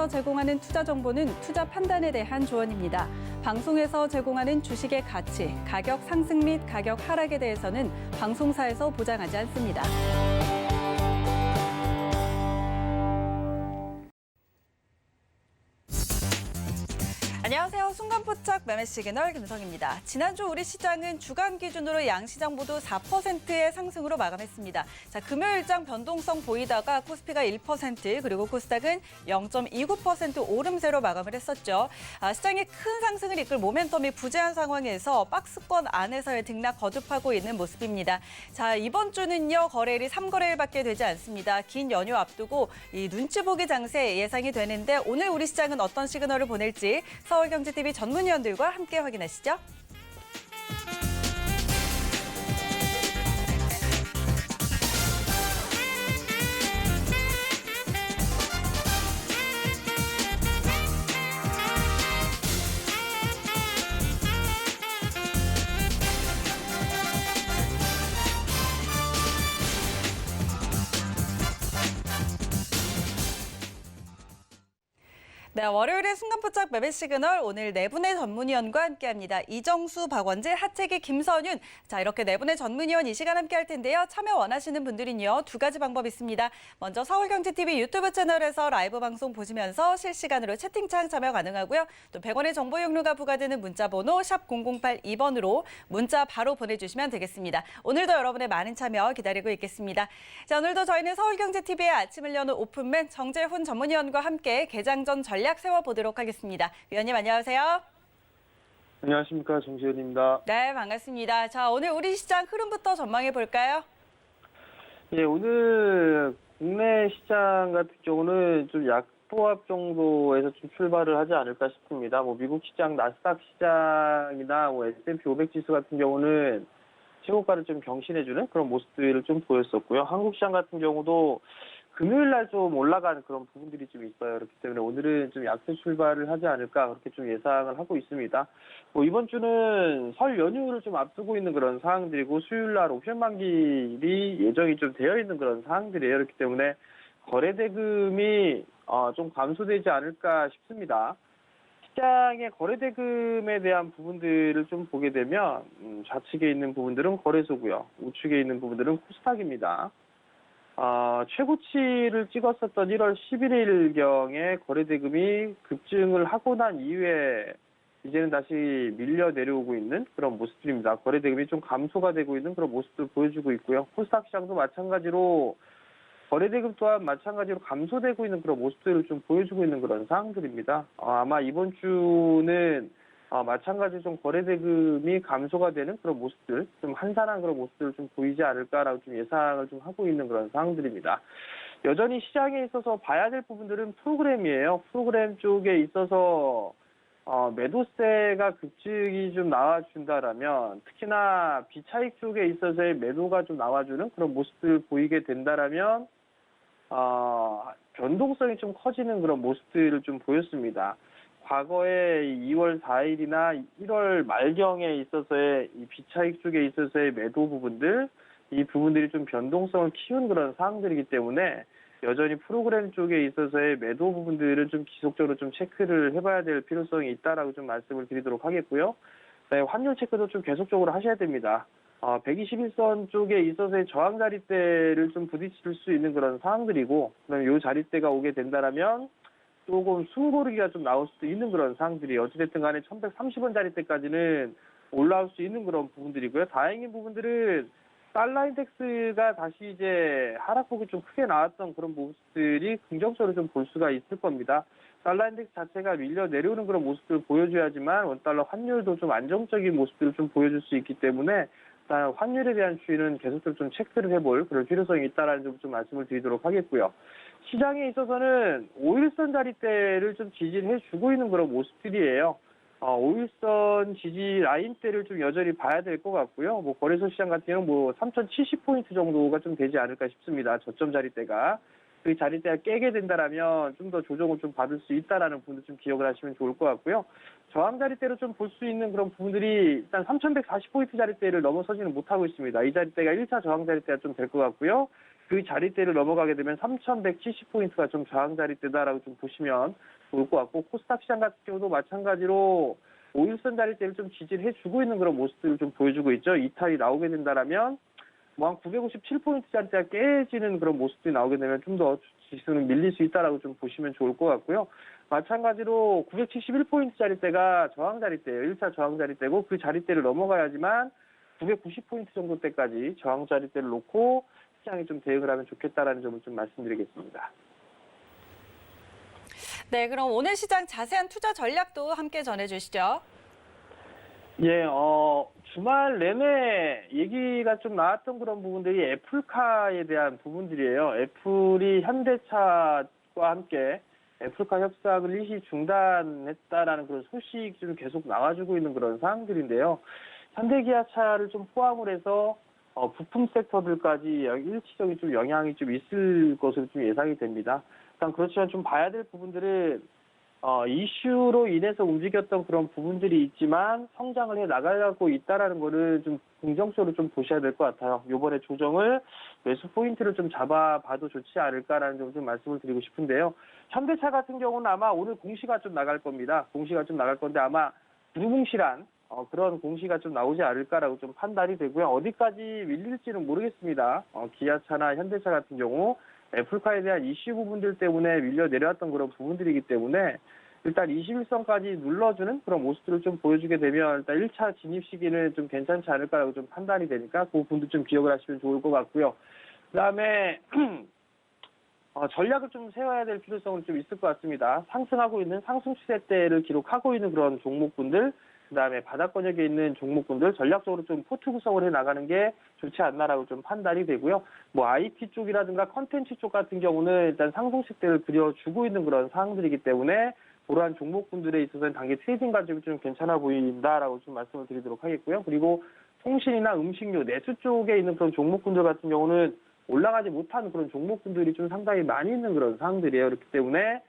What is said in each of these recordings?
방송에서 제공하는 투자 정보는 투자 판단에 대한 조언입니다. 방송에서 제공하는 주식의 가치, 가격 상승 및 가격 하락에 대해서는 방송사에서 보장하지 않습니다. 안녕하세요. 순간포착 매매 시그널 김성입니다. 지난주 우리 시장은 주간 기준으로 양시장 모두 4%의 상승으로 마감했습니다. 자, 금요일장 변동성 보이다가 코스피가 1% 그리고 코스닥은 0.29% 오름세로 마감을 했었죠. 시장의 큰 상승을 이끌 모멘텀이 부재한 상황에서 박스권 안에서의 등락 거듭하고 있는 모습입니다. 자, 이번 주는요. 거래일이 3거래일밖에 되지 않습니다. 긴 연휴 앞두고 이 눈치 보기 장세 예상이 되는데 오늘 우리 시장은 어떤 시그널을 보낼지 서울경제TV 전문위원들과 함께 확인하시죠. 네, 월요일의 순간포착 매매 시그널 오늘 네 분의 전문위원과 함께합니다. 이정수, 박원재, 하채기, 김선윤. 자, 이렇게 네 분의 전문위원 이 시간 함께할 텐데요. 참여 원하시는 분들은요. 두 가지 방법 있습니다. 먼저 서울경제TV 유튜브 채널에서 라이브 방송 보시면서 실시간으로 채팅창 참여 가능하고요. 또 100원의 정보 용료가 부과되는 문자 번호 샵 0082번으로 문자 바로 보내주시면 되겠습니다. 오늘도 여러분의 많은 참여 기다리고 있겠습니다. 자, 오늘도 저희는 서울경제TV의 아침을 여는 오픈맨 정재훈 전문위원과 함께 개장 전 전략 세워보도록 하겠습니다. 위원님 안녕하세요. 안녕하십니까. 정재훈입니다. 네, 반갑습니다. 자, 오늘 우리 시장 흐름부터 전망해 볼까요? 예, 오늘 국내 시장 같은 경우는 좀 약보합 정도에서 좀 출발을 하지 않을까 싶습니다. 미국 시장, 나스닥 시장이나 S&P 500 지수 같은 경우는 최고가를 좀 경신해주는 그런 모습들을 좀 보였었고요. 한국 시장 같은 경우도 금요일 날 좀 올라가는 그런 부분들이 좀 있어요. 그렇기 때문에 오늘은 좀 약세 출발을 하지 않을까 그렇게 좀 예상을 하고 있습니다. 이번 주는 설 연휴를 좀 앞두고 있는 그런 상황들이고 수요일 날 옵션 만기일이 예정이 좀 되어 있는 그런 상황들이에요. 그렇기 때문에 거래 대금이 좀 감소되지 않을까 싶습니다. 시장의 거래 대금에 대한 부분들을 좀 보게 되면 좌측에 있는 부분들은 거래소고요. 우측에 있는 부분들은 코스닥입니다. 최고치를 찍었었던 1월 11일경에 거래대금이 급증을 하고 난 이후에 이제는 다시 밀려 내려오고 있는 그런 모습들입니다. 거래대금이 좀 감소가 되고 있는 그런 모습들을 보여주고 있고요. 코스닥 시장도 마찬가지로 거래대금 또한 마찬가지로 감소되고 있는 그런 모습들을 좀 보여주고 있는 그런 상황들입니다. 아마 이번 주는 마찬가지로 좀 거래대금이 감소가 되는 그런 모습들, 좀 한산한 그런 모습들을 좀 보이지 않을까라고 좀 예상을 좀 하고 있는 그런 상황들입니다. 여전히 시장에 있어서 봐야 될 부분들은 프로그램이에요. 프로그램 쪽에 있어서 매도세가 급증이 좀 나와준다라면, 특히나 비차익 쪽에 있어서의 매도가 좀 나와주는 그런 모습들을 보이게 된다라면 변동성이 좀 커지는 그런 모습들을 좀 보였습니다. 과거에 2월 4일이나 1월 말경에 있어서의 이 비차익 쪽에 있어서의 매도 부분들, 이 부분들이 좀 변동성을 키운 그런 상황들이기 때문에 여전히 프로그램 쪽에 있어서의 매도 부분들은 좀 지속적으로 좀 체크를 해봐야 될 필요성이 있다라고 좀 말씀을 드리도록 하겠고요. 네, 환율 체크도 좀 계속적으로 하셔야 됩니다. 121선 쪽에 있어서의 저항 자리대를 좀 부딪힐 수 있는 그런 상황들이고, 그다음에 이 자리대가 오게 된다라면 조금 숨고르기가 좀 나올 수도 있는 그런 상황들이 어찌됐든 간에 1130원 자리대까지는 올라올 수 있는 그런 부분들이고요. 다행인 부분들은 달러 인덱스가 다시 이제 하락폭이 좀 크게 나왔던 그런 모습들이 긍정적으로 좀 볼 수가 있을 겁니다. 달러 인덱스 자체가 밀려 내려오는 그런 모습들을 보여줘야지만 원달러 환율도 좀 안정적인 모습들을 좀 보여줄 수 있기 때문에 일단 환율에 대한 추이는 계속적으로 좀 체크를 해볼 그런 필요성이 있다라는 점 좀 말씀을 드리도록 하겠고요. 시장에 있어서는 5일선 자리대를 좀 지지를 해주고 있는 그런 모습들이에요. 5일선 지지 라인대를 좀 여전히 봐야 될 것 같고요. 거래소 시장 같은 경우는 3070포인트 정도가 좀 되지 않을까 싶습니다. 저점 자리대가. 그 자리대가 깨게 된다라면 좀 더 조정을 좀 받을 수 있다라는 부분도 좀 기억을 하시면 좋을 것 같고요. 저항 자리대로 좀 볼 수 있는 그런 부분들이 일단 3140포인트 자리대를 넘어서지는 못하고 있습니다. 이 자리대가 1차 저항 자리대가 좀 될 것 같고요. 그 자리대를 넘어가게 되면 3170포인트가 좀 저항 자리대다라고 좀 보시면 좋을 것 같고, 코스닥 시장 같은 경우도 마찬가지로 5일선 자리대를 좀 지지해주고 있는 그런 모습들을 좀 보여주고 있죠. 이탈이 나오게 된다라면 뭐 한 957포인트 자리대가 깨지는 그런 모습들이 나오게 되면 좀 더 지수는 밀릴 수 있다라고 좀 보시면 좋을 것 같고요. 마찬가지로 971포인트 자리대가 저항 자리대예요. 1차 저항 자리대고 그 자리대를 넘어가야지만 990포인트 정도 때까지 저항 자리대를 놓고 시장이 좀 대응을 하면 좋겠다라는 점을 좀 말씀드리겠습니다. 네, 그럼 오늘 시장 자세한 투자 전략도 함께 전해주시죠. 예, 주말 내내 얘기가 좀 나왔던 그런 부분들이 애플카에 대한 부분들이에요. 애플이 현대차와 함께 애플카 협상을 일시 중단했다라는 그런 소식이 좀 계속 나와주고 있는 그런 사항들인데요. 현대기아차를 좀 포함을 해서 부품 섹터들까지 일시적인 좀 영향이 좀 있을 것으로 좀 예상이 됩니다. 일단 그렇지만 좀 봐야 될 부분들은 이슈로 인해서 움직였던 그런 부분들이 있지만 성장을 해 나가고 있다라는 거를 좀 긍정적으로 좀 보셔야 될 것 같아요. 이번에 조정을 매수 포인트를 좀 잡아봐도 좋지 않을까라는 점 좀 말씀을 드리고 싶은데요. 현대차 같은 경우는 아마 오늘 공시가 좀 나갈 겁니다. 공시가 좀 나갈 건데 아마 두루뭉실한 그런 공시가 좀 나오지 않을까라고 좀 판단이 되고요. 어디까지 밀릴지는 모르겠습니다. 기아차나 현대차 같은 경우 애플카에 대한 이슈 부분들 때문에 밀려 내려왔던 그런 부분들이기 때문에 일단 21선까지 눌러주는 그런 모습들을 좀 보여주게 되면 일단 1차 진입 시기는 좀 괜찮지 않을까라고 좀 판단이 되니까 그 부분도 좀 기억을 하시면 좋을 것 같고요. 그다음에 전략을 좀 세워야 될 필요성은 좀 있을 것 같습니다. 상승하고 있는 상승 추세대를 기록하고 있는 그런 종목군들, 그다음에 바닥권역에 있는 종목군들 전략적으로 좀 포트 구성을 해 나가는 게 좋지 않나라고 좀 판단이 되고요. 뭐 IT 쪽이라든가 컨텐츠 쪽 같은 경우는 일단 상승 추세대를 그려주고 있는 그런 상황들이기 때문에 그러한 종목군들에 있어서는 단기 트레이딩 관점이 좀 괜찮아 보인다라고 좀 말씀을 드리도록 하겠고요. 그리고 통신이나 음식료, 내수 쪽에 있는 그런 종목군들 같은 경우는 올라가지 못하는 그런 종목군들이 좀 상당히 많이 있는 그런 상황들이에요. 그렇기 때문에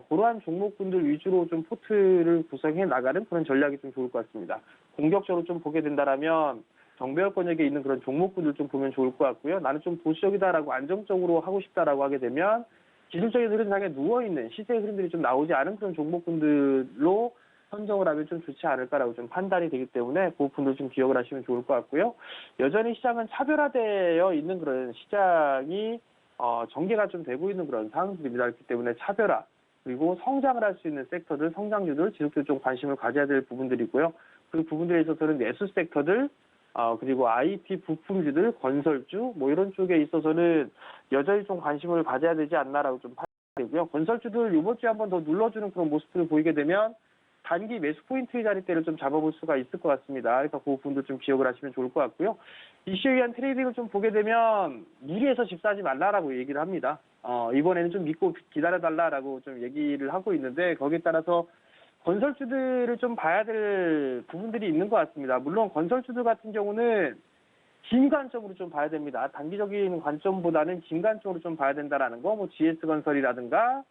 그러한 종목군들 위주로 좀 포트를 구성해 나가는 그런 전략이 좀 좋을 것 같습니다. 공격적으로 좀 보게 된다라면 정배열권역에 있는 그런 종목군들 좀 보면 좋을 것 같고요. 나는 좀 보수적이다라고 안정적으로 하고 싶다라고 하게 되면 기술적인 흐름상에 누워있는 시세의 흐름들이 좀 나오지 않은 그런 종목군들로 선정을 하면 좀 좋지 않을까라고 좀 판단이 되기 때문에 그 부분도 좀 기억을 하시면 좋을 것 같고요. 여전히 시장은 차별화되어 있는 그런 시장이 전개가 좀 되고 있는 그런 상황들입니다. 그렇기 때문에 차별화 그리고 성장을 할 수 있는 섹터들, 성장주들 지속적으로 좀 관심을 가져야 될 부분들이고요. 그 부분들에 있어서는 내수 섹터들 그리고 IT 부품주들, 건설주 뭐 이런 쪽에 있어서는 여전히 좀 관심을 가져야 되지 않나라고 좀 판단되고요. 건설주들 이번 주에 한번 더 눌러주는 그런 모습들을 보이게 되면 단기 매수 포인트의 자리대를 좀 잡아볼 수가 있을 것 같습니다. 그래서 그 부분도 좀 기억을 하시면 좋을 것 같고요. 이슈에 의한 트레이딩을 좀 보게 되면 무리해서 집사하지 말라라고 얘기를 합니다. 이번에는 좀 믿고 기다려달라라고 좀 얘기를 하고 있는데 거기에 따라서 건설주들을 좀 봐야 될 부분들이 있는 것 같습니다. 물론 건설주들 같은 경우는 긴 관점으로 좀 봐야 됩니다. 단기적인 관점보다는 긴 관점으로 좀 봐야 된다라는 거, 뭐 GS건설이라든가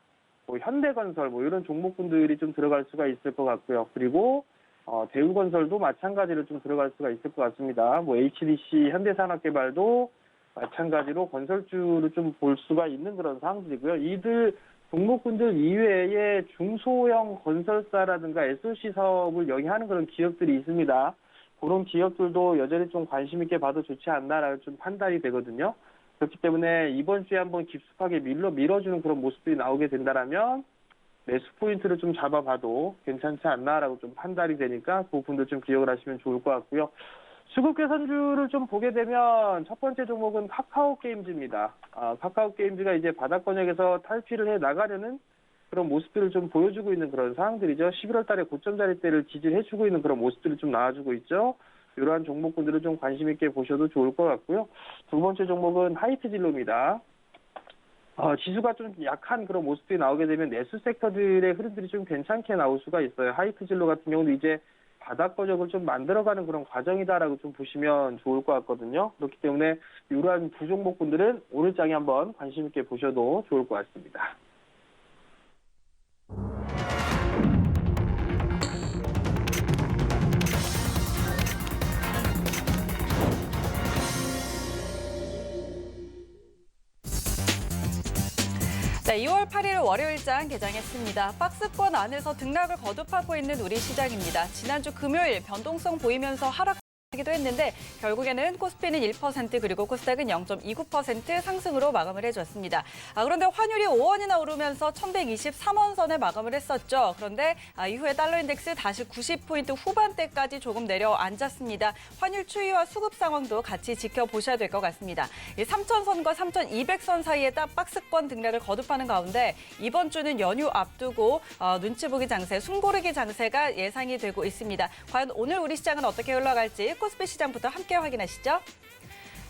뭐 현대건설 뭐 이런 종목군들이 좀 들어갈 수가 있을 것 같고요. 그리고 대우건설도 마찬가지로 좀 들어갈 수가 있을 것 같습니다. 뭐 HDC, 현대산업개발도 마찬가지로 건설주를 좀 볼 수가 있는 그런 상황들이고요. 이들 종목군들 이외에 중소형 건설사라든가 SOC 사업을 영위하는 그런 기업들이 있습니다. 그런 기업들도 여전히 좀 관심 있게 봐도 좋지 않나라고 좀 판단이 되거든요. 그렇기 때문에 이번 주에 한번 깊숙하게 밀어주는 그런 모습들이 나오게 된다라면 매수 포인트를 좀 잡아봐도 괜찮지 않나라고 좀 판단이 되니까 그 부분도 좀 기억을 하시면 좋을 것 같고요. 수급 개선주를 좀 보게 되면 첫 번째 종목은 카카오 게임즈입니다. 카카오 게임즈가 이제 바닥권역에서 탈피를 해 나가려는 그런 모습들을 좀 보여주고 있는 그런 상황들이죠. 11월 달에 고점 자리대를 지지해주고 있는 그런 모습들을 좀 나와주고 있죠. 이러한 종목군들을 좀 관심 있게 보셔도 좋을 것 같고요. 두 번째 종목은 하이트진로입니다. 지수가 좀 약한 그런 모습들이 나오게 되면 내수 섹터들의 흐름들이 좀 괜찮게 나올 수가 있어요. 하이트진로 같은 경우는 이제 바닥권역을 좀 만들어가는 그런 과정이다라고 좀 보시면 좋을 것 같거든요. 그렇기 때문에 이러한 두 종목군들은 오늘 장에 한번 관심 있게 보셔도 좋을 것 같습니다. 네, 2월 8일 월요일장 개장했습니다. 박스권 안에서 등락을 거듭하고 있는 우리 시장입니다. 지난주 금요일 변동성 보이면서 하락하기도 했는데 결국에는 코스피는 1% 그리고 코스닥은 0.29% 상승으로 마감을 해줬습니다. 그런데 환율이 5원이나 오르면서 1,123원 선에 마감을 했었죠. 그런데 이후에 달러 인덱스 다시 90포인트 후반대까지 조금 내려앉았습니다. 환율 추이와 수급 상황도 같이 지켜보셔야 될 것 같습니다. 3,000선과 3,200선 사이에 딱 박스권 등락을 거듭하는 가운데 이번 주는 연휴 앞두고 눈치 보기 장세, 숨고르기 장세가 예상이 되고 있습니다. 과연 오늘 우리 시장은 어떻게 흘러갈지 코스피 시장부터 함께 확인하시죠.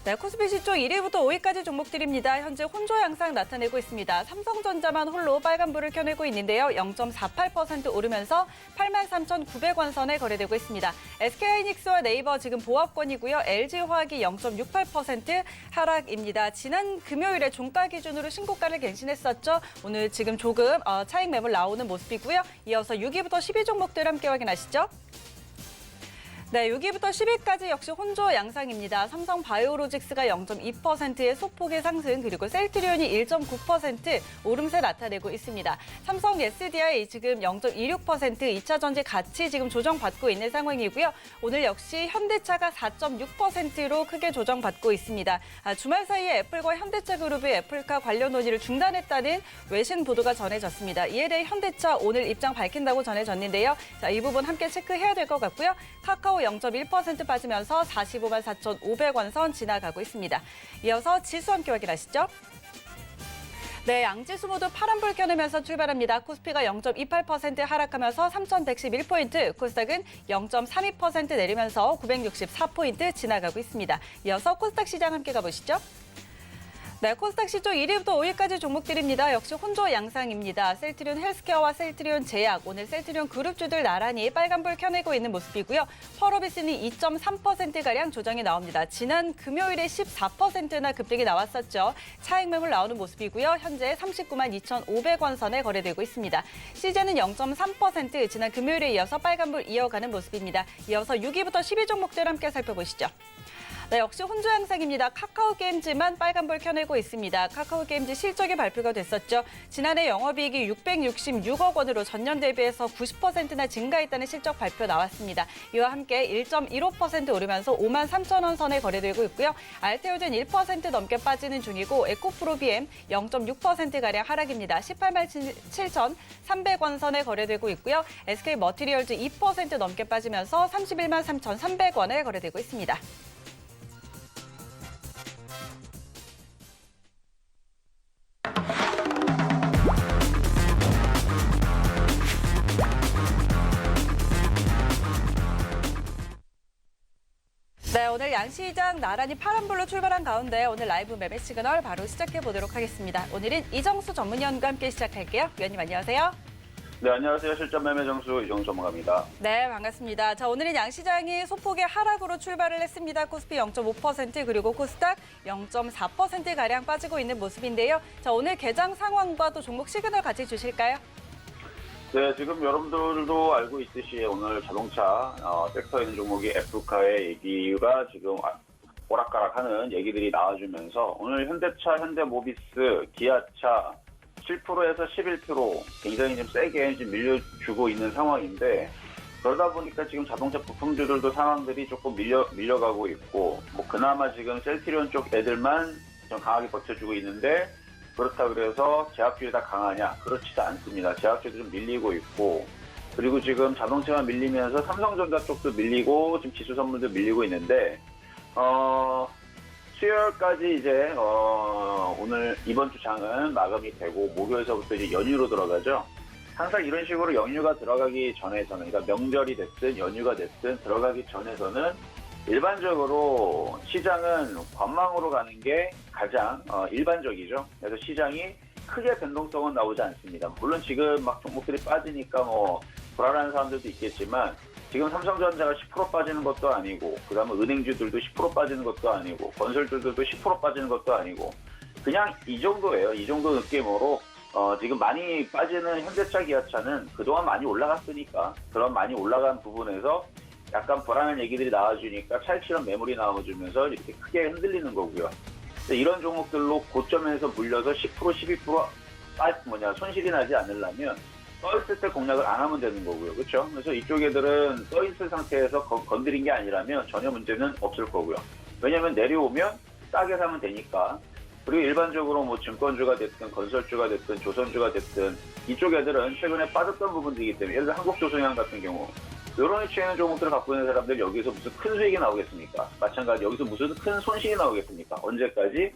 네, 코스피 시총 1위부터 5위까지 종목들입니다. 현재 혼조 양상 나타내고 있습니다. 삼성전자만 홀로 빨간불을 켜내고 있는데요. 0.48% 오르면서 83,900원 선에 거래되고 있습니다. SK하이닉스와 네이버 지금 보합권이고요. LG화학이 0.68% 하락입니다. 지난 금요일에 종가 기준으로 신고가를 갱신했었죠. 오늘 지금 조금 차익 매물 나오는 모습이고요. 이어서 6위부터 10위 종목들 함께 확인하시죠. 네, 6위부터 10위까지 역시 혼조 양상입니다. 삼성 바이오로직스가 0.2%의 소폭의 상승, 그리고 셀트리온이 1.9% 오름세 나타내고 있습니다. 삼성 SDI 지금 0.26% 2차 전지 같이 지금 조정받고 있는 상황이고요. 오늘 역시 현대차가 4.6%로 크게 조정받고 있습니다. 주말 사이에 애플과 현대차 그룹이 애플카 관련 논의를 중단했다는 외신 보도가 전해졌습니다. 이에 대해 현대차 오늘 입장 밝힌다고 전해졌는데요. 자, 이 부분 함께 체크해야 될 것 같고요. 카카오 0.1% 빠지면서 45만 4,500원 선 지나가고 있습니다. 이어서 지수 함께 확인하시죠. 네, 양지수 모두 파란불 켜내면서 출발합니다. 코스피가 0.28% 하락하면서 3,111포인트, 코스닥은 0.32% 내리면서 964포인트 지나가고 있습니다. 이어서 코스닥 시장 함께 가보시죠. 네, 코스닥 시총 1위부터 5위까지 종목들입니다. 역시 혼조 양상입니다. 셀트리온 헬스케어와 셀트리온 제약, 오늘 셀트리온 그룹주들 나란히 빨간불 켜내고 있는 모습이고요. 펄어비스는 2.3%가량 조정이 나옵니다. 지난 금요일에 14%나 급등이 나왔었죠. 차익 매물 나오는 모습이고요. 현재 39만 2,500원 선에 거래되고 있습니다. 시제는 0.3%, 지난 금요일에 이어서 빨간불 이어가는 모습입니다. 이어서 6위부터 10위 종목들 함께 살펴보시죠. 네, 역시 혼조 양상입니다. 카카오게임즈만 빨간불 켜내고 있습니다. 카카오게임즈 실적이 발표가 됐었죠. 지난해 영업이익이 666억 원으로 전년 대비해서 90%나 증가했다는 실적 발표 나왔습니다. 이와 함께 1.15% 오르면서 5만 3천 원 선에 거래되고 있고요. 알테오젠 1% 넘게 빠지는 중이고 에코프로비엠 0.6%가량 하락입니다. 18만 7,300원 선에 거래되고 있고요. SK머티리얼즈 2% 넘게 빠지면서 31만 3,300원에 거래되고 있습니다. 네, 오늘 양시장 나란히 파란불로 출발한 가운데 오늘 라이브 매매 시그널 바로 시작해 보도록 하겠습니다. 오늘은 이정수 전문위원과 함께 시작할게요. 위원님 안녕하세요. 네, 안녕하세요. 실전 매매 정수 이정수 전문가입니다. 네, 반갑습니다. 자, 오늘은 양시장이 소폭의 하락으로 출발을 했습니다. 코스피 0.5% 그리고 코스닥 0.4%가량 빠지고 있는 모습인데요. 자, 오늘 개장 상황과 또 종목 시그널 같이 주실까요? 네, 지금 여러분들도 알고 있듯이 오늘 자동차 섹터에 있는 종목이 애플카의 얘기가 지금 오락가락하는 얘기들이 나와주면서 오늘 현대차, 현대모비스, 기아차 7%에서 11% 굉장히 좀 세게 지금 밀려주고 있는 상황인데 그러다 보니까 지금 자동차 부품주들도 상황들이 조금 밀려가고 있고 뭐 그나마 지금 셀트리온 쪽 애들만 좀 강하게 버텨주고 있는데 그렇다 그래서 제약주들이 다 강하냐? 그렇지도 않습니다. 제약주들이 좀 밀리고 있고 그리고 지금 자동차가 밀리면서 삼성전자 쪽도 밀리고 지금 지수 선물도 밀리고 있는데 수요일까지 이제 오늘 이번 주 장은 마감이 되고 목요일서부터 이제 연휴로 들어가죠. 항상 이런 식으로 연휴가 들어가기 전에서는 그러니까 명절이 됐든 연휴가 됐든 들어가기 전에서는 일반적으로 시장은 관망으로 가는 게 가장 일반적이죠. 그래서 시장이 크게 변동성은 나오지 않습니다. 물론 지금 막 종목들이 빠지니까 뭐 불안한 사람들도 있겠지만 지금 삼성전자가 10% 빠지는 것도 아니고 그다음에 은행주들도 10% 빠지는 것도 아니고 건설주들도 10% 빠지는 것도 아니고 그냥 이 정도예요. 이 정도 느낌으로 지금 많이 빠지는 현대차, 기아차는 그동안 많이 올라갔으니까 그런 많이 올라간 부분에서 약간 불안한 얘기들이 나와주니까 차익실현 매물이 나와주면서 이렇게 크게 흔들리는 거고요. 이런 종목들로 고점에서 물려서 10%, 12% 손실이 나지 않으려면 떠있을 때 공략을 안 하면 되는 거고요. 그렇죠? 그래서 이쪽 애들은 떠있을 상태에서 건드린 게 아니라면 전혀 문제는 없을 거고요. 왜냐하면 내려오면 싸게 사면 되니까. 그리고 일반적으로 뭐 증권주가 됐든 건설주가 됐든 조선주가 됐든 이쪽 애들은 최근에 빠졌던 부분들이기 때문에 예를 들어 한국조선해양 같은 경우 이런 위치에 있는 종목들을 갖고 있는 사람들 여기서 무슨 큰 수익이 나오겠습니까? 마찬가지 여기서 무슨 큰 손실이 나오겠습니까? 언제까지?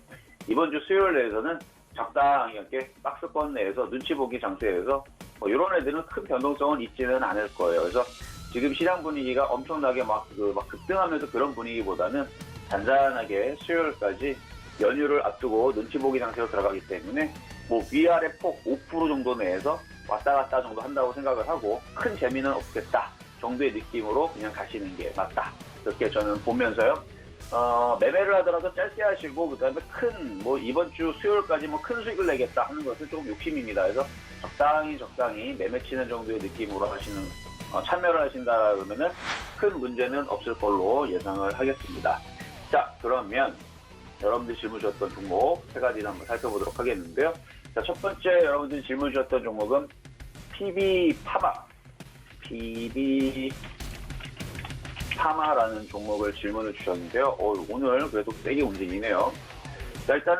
이번 주 수요일 내에서는 적당히 이렇게 박스권 내에서 눈치 보기 장세에서 뭐 이런 애들은 큰 변동성은 있지는 않을 거예요. 그래서 지금 시장 분위기가 엄청나게 막 급등하면서 그런 분위기보다는 잔잔하게 수요일까지 연휴를 앞두고 눈치 보기 장세로 들어가기 때문에 뭐 위아래 폭 5% 정도 내에서 왔다 갔다 정도 한다고 생각을 하고 큰 재미는 없겠다 정도의 느낌으로 그냥 가시는 게 맞다. 그렇게 저는 보면서요. 매매를 하더라도 짧게 하시고 그다음에 뭐 이번 주 수요일까지 뭐 큰 수익을 내겠다 하는 것은 조금 욕심입니다. 그래서 적당히 매매 치는 정도의 느낌으로 하시는 참여를 하신다 그러면은 큰 문제는 없을 걸로 예상을 하겠습니다. 자, 그러면 여러분들이 질문 주셨던 종목 세 가지를 한번 살펴보도록 하겠는데요. 자, 첫 번째 여러분들이 질문 주셨던 종목은 PB파마라는 종목을 질문을 주셨는데요. 오늘 그래도 세게 움직이네요. 자, 일단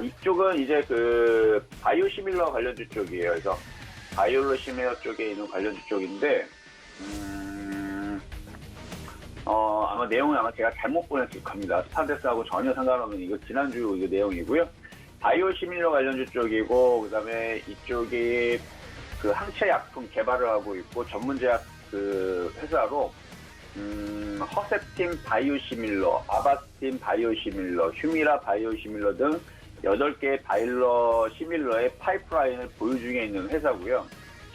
이쪽은 이제 그 바이오시밀러 관련주 쪽이에요. 그래서 바이오시밀러 쪽에 있는 관련주 쪽인데 아마 내용은 제가 잘못 보냈을 겁니다. 스판데스하고 전혀 상관없는 이거 지난주 이거 내용이고요. 바이오시밀러 관련주 쪽이고 그다음에 이쪽이 그 항체 약품 개발을 하고 있고 전문 제약 그 회사로 허셉틴 바이오시밀러, 아바스틴 바이오시밀러, 휴미라 바이오시밀러 등 8개의 바이오시밀러의 파이프라인을 보유 중에 있는 회사고요.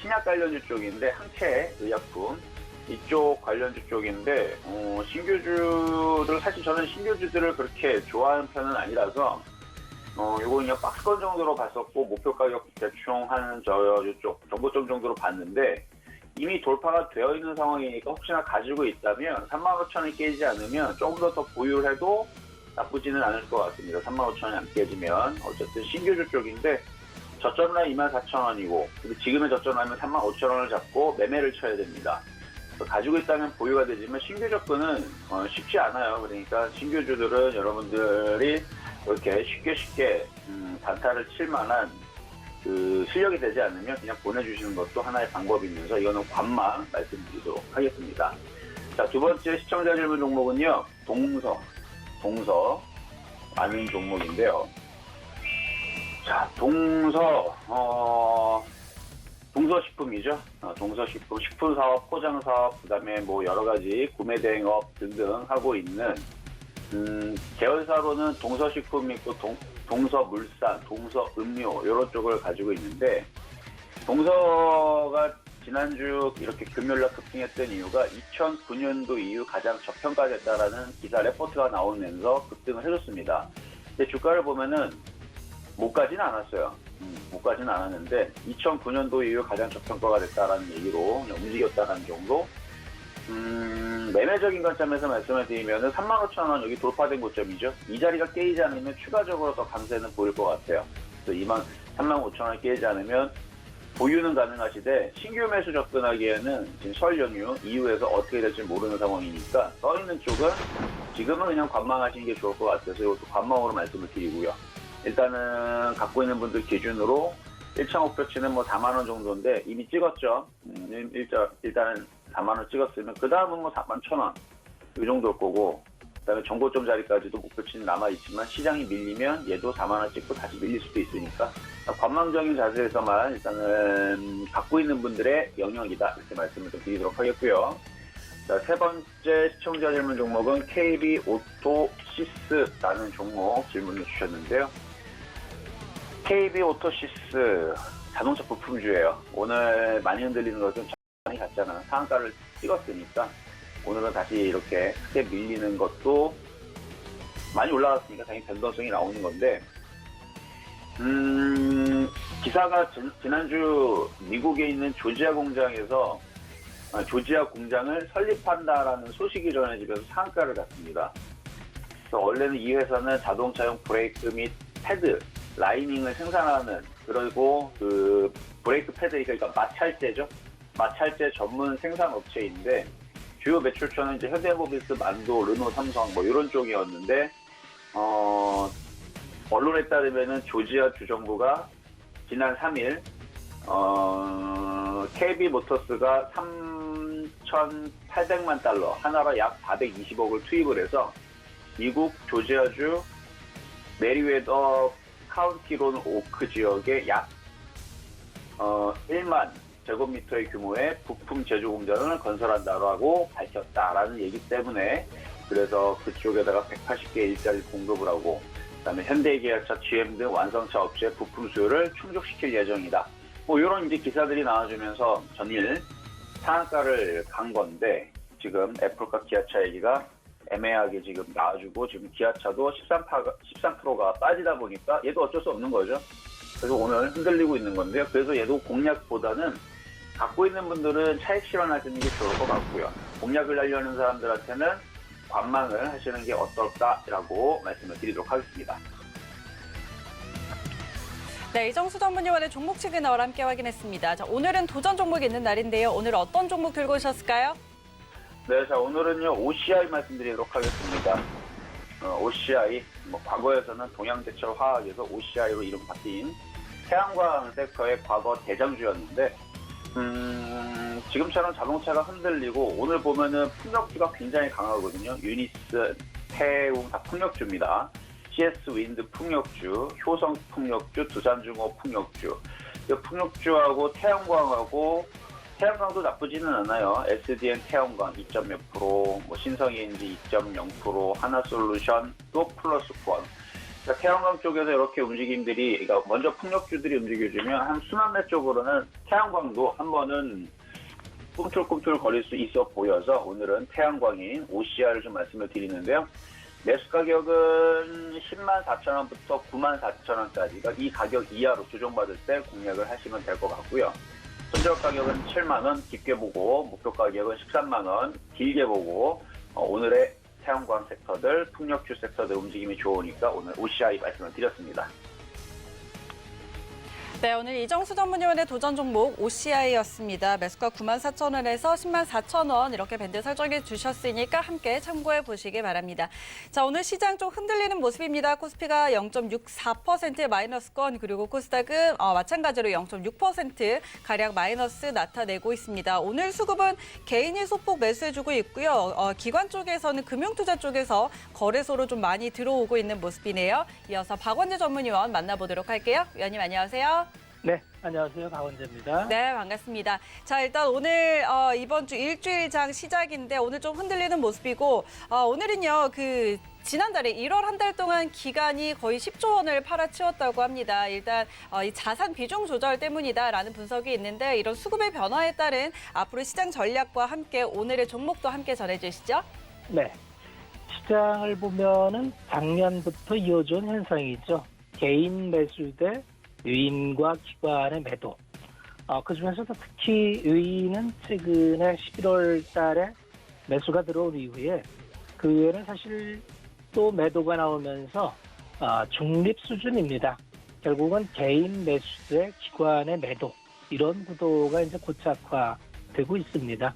신약 관련주 쪽인데 항체 의약품 이쪽 관련주 쪽인데 신규주들 사실 저는 신규주들을 그렇게 좋아하는 편은 아니라서 요거 그냥 박스권 정도로 봤었고 목표 가격 대충 한 이쪽 정보점 정도로 봤는데 이미 돌파가 되어 있는 상황이니까 혹시나 가지고 있다면 35,000원이 깨지지 않으면 조금 더 보유를 해도 나쁘지는 않을 것 같습니다. 35,000원이 안 깨지면 어쨌든 신규주 쪽인데 저점 라인 24,000원이고 지금의 저점 라인은 35,000원을 잡고 매매를 쳐야 됩니다. 가지고 있다면 보유가 되지만 신규 접근은 쉽지 않아요. 그러니까 신규주들은 여러분들이 이렇게 쉽게 단타를 칠 만한 그 실력이 되지 않으면 그냥 보내주시는 것도 하나의 방법이면서 이거는 관망 말씀드리도록 하겠습니다. 자, 두 번째 시청자 질문 종목은요. 동서 아는 종목인데요. 자, 동서식품이죠. 동서식품, 식품사업, 포장사업, 그 다음에 뭐 여러가지 구매대행업 등등 하고 있는, 계열사로는 동서식품 있고, 동서물산, 동서음료, 이런 쪽을 가지고 있는데, 동서가 지난주 이렇게 금요일날 급등했던 이유가 2009년도 이후 가장 저평가됐다라는 기사 레포트가 나오면서 급등을 해줬습니다. 근데 주가를 보면은 못 가지는 않았어요. 못 가지는 않았는데 2009년도 이후 가장 저평가가 됐다라는 얘기로 움직였다는 정도. 매매적인 관점에서 말씀을 드리면은 35,000원 여기 돌파된 고점이죠. 이 자리가 깨지지 않으면 추가적으로 더 강세는 보일 것 같아요. 그래서 35,000원 깨지지 않으면 보유는 가능하시되 신규 매수 접근하기에는 지금 설 연휴 이후에서 어떻게 될지 모르는 상황이니까 떠있는 쪽은 지금은 그냥 관망하시는 게 좋을 것 같아서 이것도 관망으로 말씀을 드리고요. 일단은 갖고 있는 분들 기준으로 1차 목표치는 뭐 4만원 정도인데 이미 찍었죠. 일단은 4만원 찍었으면 그 다음은 뭐 41,000원 이 정도일 거고 그 다음에 정고점 자리까지도 목표치는 남아있지만 시장이 밀리면 얘도 4만원 찍고 다시 밀릴 수도 있으니까 관망적인 자세에서만 일단은 갖고 있는 분들의 영역이다 이렇게 말씀을 좀 드리도록 하겠고요. 자, 세 번째 시청자 질문 종목은 KB오토시스라는 종목 질문을 주셨는데요. KB오토시스 자동차 부품주예요. 오늘 많이 흔들리는 것은 많이 갔잖아. 상한가를 찍었으니까 오늘은 다시 이렇게 크게 밀리는 것도 많이 올라갔으니까 당연히 변동성이 나오는 건데 기사가 지난주 미국에 있는 조지아 공장을 설립한다라는 소식이 전해지면서 상한가를 갔습니다. 그래서 원래는 이 회사는 자동차용 브레이크 및 패드, 라이닝을 생산하는 그리고 그 브레이크 패드, 그러니까 마찰제죠. 마찰제 전문 생산업체인데 주요 매출처는 이제 현대모비스, 만도, 르노, 삼성 뭐 이런 쪽이었는데 언론에 따르면은 조지아 주정부가 지난 3일 KB 모터스가 3,800만 달러, 하나로 약 420억을 투입을 해서 미국 조지아주 메리웨더 카운티론 오크 지역에 약 1만 제곱미터의 규모의 부품 제조 공장을 건설한다라고 밝혔다라는 얘기 때문에 그래서 그쪽에다가 180개 일자리 공급을 하고 그다음에 현대기아차, GM 등 완성차 업체 부품 수요를 충족시킬 예정이다. 뭐 이런 이제 기사들이 나와주면서 전일 상한가를 간 건데 지금 애플과 기아차 얘기가 애매하게 지금 나와주고 지금 기아차도 13%가 빠지다 보니까 얘도 어쩔 수 없는 거죠. 그래서 오늘 흔들리고 있는 건데요. 그래서 얘도 공략보다는 갖고 있는 분들은 차익 실현하시는 게 좋을 것 같고요. 공략을 하려는 사람들한테는 관망을 하시는 게 어떨까라고 말씀을 드리도록 하겠습니다. 네, 이정수 전문위원의 종목 시그널 함께 확인했습니다. 자, 오늘은 도전 종목이 있는 날인데요. 오늘 어떤 종목 들고 오셨을까요? 네, 자 오늘은요 OCI 말씀드리도록 하겠습니다. OCI 과거에서는 동양제철화학에서 OCI로 이름 바뀐 태양광 섹터의 과거 대장주였는데 지금처럼 자동차가 흔들리고 오늘 보면은 풍력주가 굉장히 강하거든요. 유니스, 태웅 다 풍력주입니다. CS 윈드 풍력주, 효성 풍력주, 두산중호 풍력주. 이 풍력주하고 태양광도 나쁘지는 않아요. SDN 태양광 2.몇 %, 뭐 신성ENG 2.0%, 하나솔루션 또 플러스 권. 그러니까 태양광 쪽에서 이렇게 움직임들이, 그러니까 먼저 풍력주들이 움직여주면 한 순환매 쪽으로는 태양광도 한 번은 꿈틀꿈틀 거릴 수 있어 보여서 오늘은 태양광인 OCI를 좀 말씀을 드리는데요. 매수 가격은 104,000원부터 94,000원까지가 이 가격 이하로 조정받을 때 공략을 하시면 될 것 같고요. 손절 가격은 7만원 깊게 보고 목표 가격은 13만원 길게 보고 오늘의 태양광 섹터들, 풍력주 섹터들 움직임이 좋으니까 오늘 OCI 말씀을 드렸습니다. 네, 오늘 이정수 전문위원의 도전 종목 OCI였습니다. 매수가 94,000원에서 104,000원 이렇게 밴드 설정해 주셨으니까 함께 참고해 보시기 바랍니다. 자, 오늘 시장 좀 흔들리는 모습입니다. 코스피가 0.64% 마이너스권, 그리고 코스닥은 마찬가지로 0.6% 가량 마이너스 나타내고 있습니다. 오늘 수급은 개인이 소폭 매수해주고 있고요. 기관 쪽에서는 금융투자 쪽에서 거래소로 좀 많이 들어오고 있는 모습이네요. 이어서 박원재 전문위원 만나보도록 할게요. 위원님 안녕하세요. 네, 안녕하세요. 박원재입니다. 네, 반갑습니다. 자, 일단 오늘 이번 주 일주일장 시작인데 오늘 좀 흔들리는 모습이고 오늘은요, 지난달에 1월 한 달 동안 기간이 거의 10조 원을 팔아치웠다고 합니다. 일단 이 자산 비중 조절 때문이다라는 분석이 있는데 이런 수급의 변화에 따른 앞으로 시장 전략과 함께 오늘의 종목도 함께 전해주시죠. 네, 시장을 보면은 작년부터 이어져온 현상이죠. 개인 매수 대 유인과 기관의 매도. 그중에서도 특히 유인은 최근에 11월 달에 매수가 들어온 이후에 그 외에는 사실 또 매도가 나오면서 중립 수준입니다. 결국은 개인 매수 대 기관의 매도. 이런 구도가 이제 고착화되고 있습니다.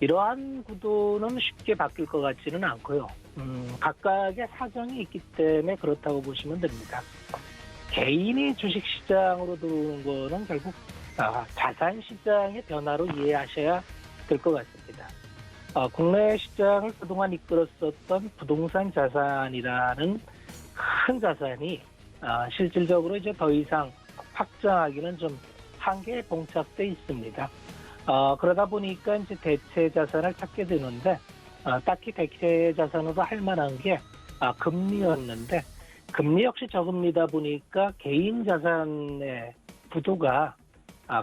이러한 구도는 쉽게 바뀔 것 같지는 않고요. 각각의 사정이 있기 때문에 그렇다고 보시면 됩니다. 개인이 주식시장으로 들어오는 거는 결국 자산시장의 변화로 이해하셔야 될 것 같습니다. 국내 시장을 그동안 이끌었었던 부동산 자산이라는 큰 자산이 실질적으로 이제 더 이상 확장하기는 좀 한계에 봉착돼 있습니다. 그러다 보니까 이제 대체 자산을 찾게 되는데 딱히 대체 자산으로 할 만한 게 금리였는데 금리 역시 저금리다 보니까 개인 자산의 구도가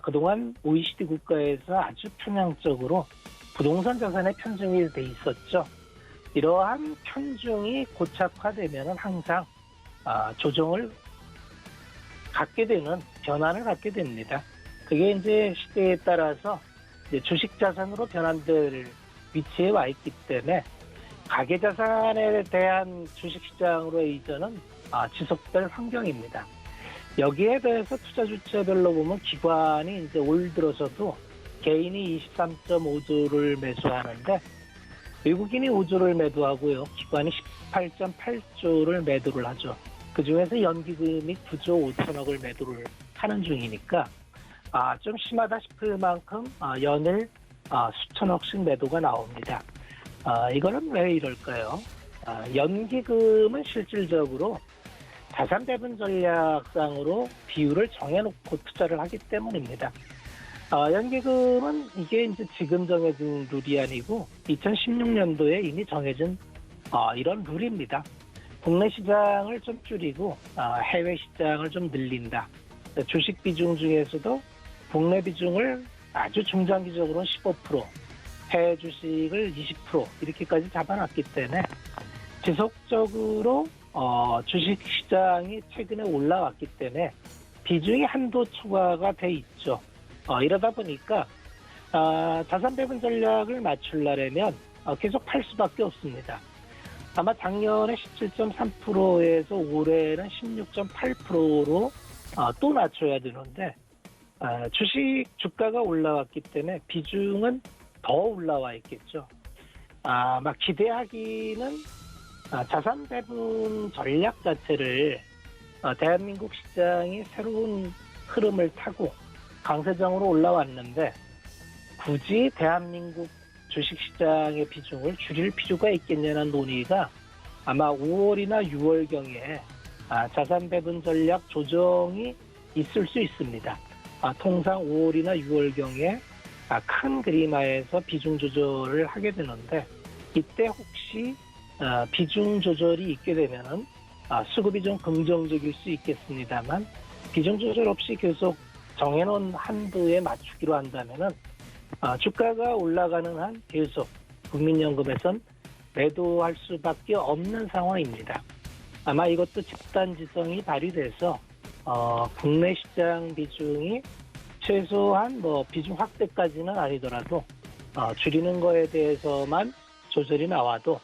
그동안 OECD 국가에서 아주 편향적으로 부동산 자산에 편중이 돼 있었죠. 이러한 편중이 고착화되면 항상 조정을 갖게 되는 변환을 갖게 됩니다. 그게 이제 시대에 따라서 이제 주식 자산으로 변환될 위치에 와 있기 때문에 가계 자산에 대한 주식 시장으로의 이전은 지속될 환경입니다. 여기에 대해서 투자 주체별로 보면 기관이 이제 올 들어서도 개인이 23.5조를 매수하는데 외국인이 5조를 매도하고요. 기관이 18.8조를 매도를 하죠. 그중에서 연기금이 9조 5천억을 매도를 하는 중이니까 좀 심하다 싶을 만큼 연일 수천억씩 매도가 나옵니다. 이거는 왜 이럴까요? 연기금은 실질적으로 자산 배분 전략상으로 비율을 정해놓고 투자를 하기 때문입니다. 연기금은 이게 이제 지금 정해진 룰이 아니고 2016년도에 이미 정해진 이런 룰입니다. 국내 시장을 좀 줄이고 해외 시장을 좀 늘린다. 주식 비중 중에서도 국내 비중을 아주 중장기적으로 15%, 해외 주식을 20% 이렇게까지 잡아놨기 때문에 지속적으로 주식 시장이 최근에 올라왔기 때문에 비중이 한도 초과가 돼 있죠. 이러다 보니까 자산 배분 전략을 맞추려면 계속 팔 수밖에 없습니다. 아마 작년에 17.3%에서 올해는 16.8%로 또 낮춰야 되는데 주식 주가가 올라왔기 때문에 비중은 더 올라와 있겠죠. 막 기대하기는 자산 배분 전략 자체를 대한민국 시장이 새로운 흐름을 타고 강세장으로 올라왔는데 굳이 대한민국 주식시장의 비중을 줄일 필요가 있겠냐는 논의가 아마 5월이나 6월경에 자산 배분 전략 조정이 있을 수 있습니다. 통상 5월이나 6월경에 큰 그림하에서 비중 조절을 하게 되는데 이때 혹시 비중 조절이 있게 되면은 수급이 좀 긍정적일 수 있겠습니다만 비중 조절 없이 계속 정해놓은 한도에 맞추기로 한다면은 주가가 올라가는 한 계속 국민연금에선 매도할 수밖에 없는 상황입니다. 아마 이것도 집단지성이 발휘돼서 국내 시장 비중이 최소한 비중 확대까지는 아니더라도 줄이는 거에 대해서만 조절이 나와도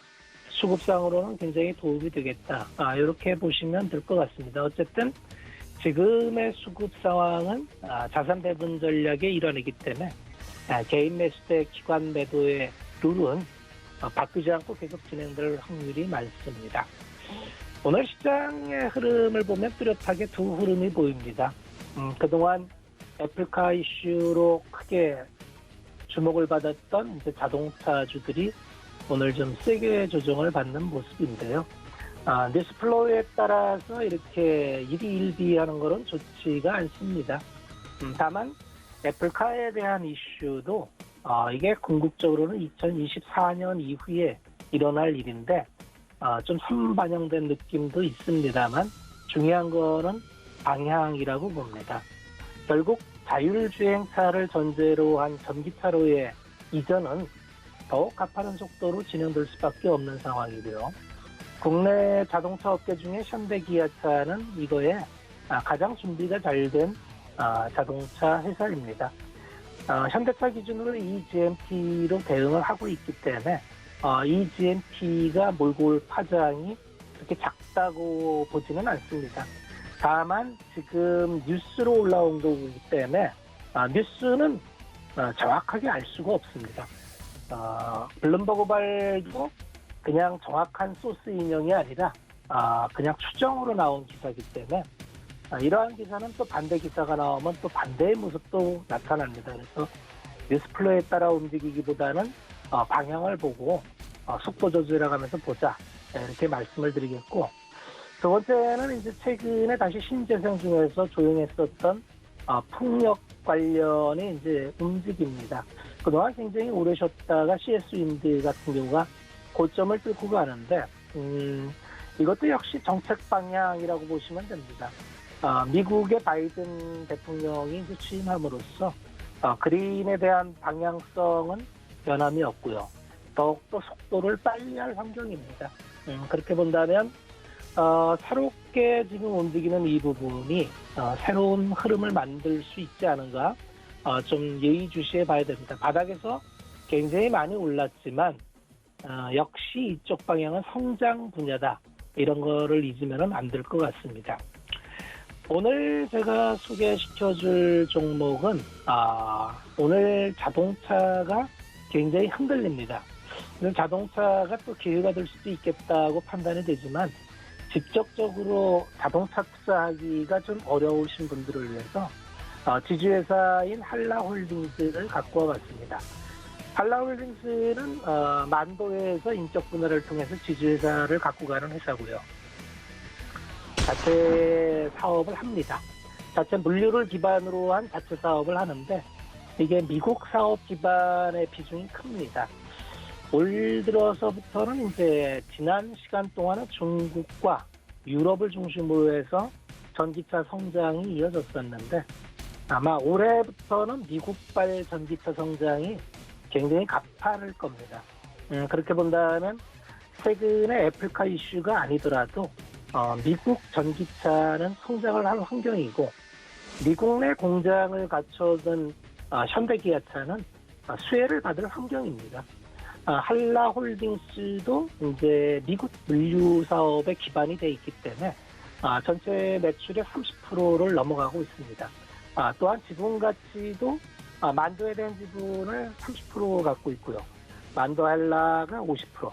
수급상으로는 굉장히 도움이 되겠다. 이렇게 보시면 될 것 같습니다. 어쨌든 지금의 수급 상황은 자산 배분 전략의 일환이기 때문에 개인 매수 대 기관 매도의 룰은 바뀌지 않고 계속 진행될 확률이 많습니다. 오늘 시장의 흐름을 보면 뚜렷하게 두 흐름이 보입니다. 그동안 애플카 이슈로 크게 주목을 받았던 이제 자동차주들이 오늘 좀 세게 조정을 받는 모습인데요. 뉴스플로우에 따라서 이렇게 일희일비하는 것은 좋지가 않습니다. 다만 애플카에 대한 이슈도 이게 궁극적으로는 2024년 이후에 일어날 일인데 좀 선반영된 느낌도 있습니다만 중요한 거는 방향이라고 봅니다. 결국 자율주행차를 전제로 한 전기차로의 이전은 더욱 가파른 속도로 진행될 수밖에 없는 상황이고요. 국내 자동차 업계 중에 현대기아차는 이거에 가장 준비가 잘 된 자동차 회사입니다. 현대차 기준으로 eGMP로 대응을 하고 있기 때문에 eGMP가 몰고 올 파장이 그렇게 작다고 보지는 않습니다. 다만 지금 뉴스로 올라온 거기 때문에 뉴스는 정확하게 알 수가 없습니다. 블룸버그 발도 그냥 정확한 소스 인용이 아니라 그냥 추정으로 나온 기사이기 때문에 이러한 기사는 또 반대 기사가 나오면 또 반대의 모습도 나타납니다. 그래서 뉴스플로에 따라 움직이기보다는 방향을 보고 속도 조절해가면서 보자 이렇게 말씀을 드리겠고 두 번째는 이제 최근에 다시 신재생 중에서 조용했었던 풍력 관련이 이제 움직입니다. 그동안 굉장히 오래 쉬었다가 CS-윈드 같은 경우가 고점을 뚫고 가는데 이것도 역시 정책 방향이라고 보시면 됩니다. 미국의 바이든 대통령이 이제 취임함으로써 그린에 대한 방향성은 변함이 없고요. 더욱더 속도를 빨리 할 환경입니다. 그렇게 본다면 새롭게 지금 움직이는 이 부분이 새로운 흐름을 만들 수 있지 않은가 좀 예의주시해 봐야 됩니다. 바닥에서 굉장히 많이 올랐지만 역시 이쪽 방향은 성장 분야다. 이런 거를 잊으면 안 될 것 같습니다. 오늘 제가 소개시켜줄 종목은 오늘 자동차가 굉장히 흔들립니다. 자동차가 또 기회가 될 수도 있겠다고 판단이 되지만 직접적으로 자동차 투자하기가 좀 어려우신 분들을 위해서 지주회사인 한라홀딩스를 갖고 와봤습니다. 한라홀딩스는 만도에서 인적 분할을 통해서 지주회사를 갖고 가는 회사고요. 자체 사업을 합니다. 자체 물류를 기반으로 한 자체 사업을 하는데 이게 미국 사업 기반의 비중이 큽니다. 올 들어서부터는 이제 지난 시간 동안은 중국과 유럽을 중심으로 해서 전기차 성장이 이어졌었는데 아마 올해부터는 미국발 전기차 성장이 굉장히 가파를 겁니다. 그렇게 본다면 최근에 애플카 이슈가 아니더라도 미국 전기차는 성장을 할 환경이고 미국 내 공장을 갖춰둔 현대기아차는 수혜를 받을 환경입니다. 한라홀딩스도 이제 미국 물류 사업에 기반이 돼 있기 때문에 전체 매출의 30%를 넘어가고 있습니다. 또한 지분 가치도 만도에 대한 지분을 30% 갖고 있고요. 만도 한라가 50%,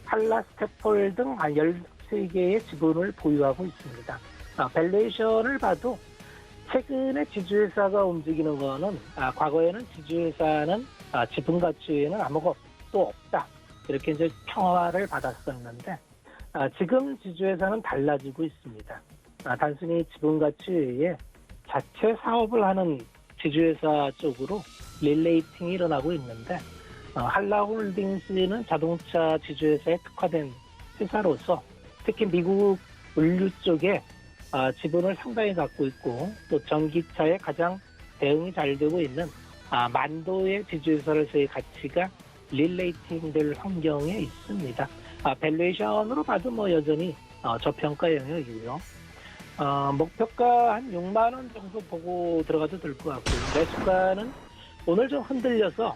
한라 스태폴 등 13개의 지분을 보유하고 있습니다. 밸류에이션을 봐도 최근에 지주회사가 움직이는 거는 과거에는 지주회사는 지분 가치에는 아무것도 없다. 이렇게 이제 평화를 받았었는데 지금 지주회사는 달라지고 있습니다. 단순히 지분 가치 외에 자체 사업을 하는 지주회사 쪽으로 릴레이팅이 일어나고 있는데 한라홀딩스는 자동차 지주회사에 특화된 회사로서 특히 미국 물류 쪽에 지분을 상당히 갖고 있고 또 전기차에 가장 대응이 잘 되고 있는 만도의 지주회사로서의 가치가 릴레이팅 될 환경에 있습니다. 밸류에이션으로 봐도 뭐 여전히 저평가 영역이고요. 목표가 한 6만 원 정도 보고 들어가도 될 것 같고요. 매수가는 오늘 좀 흔들려서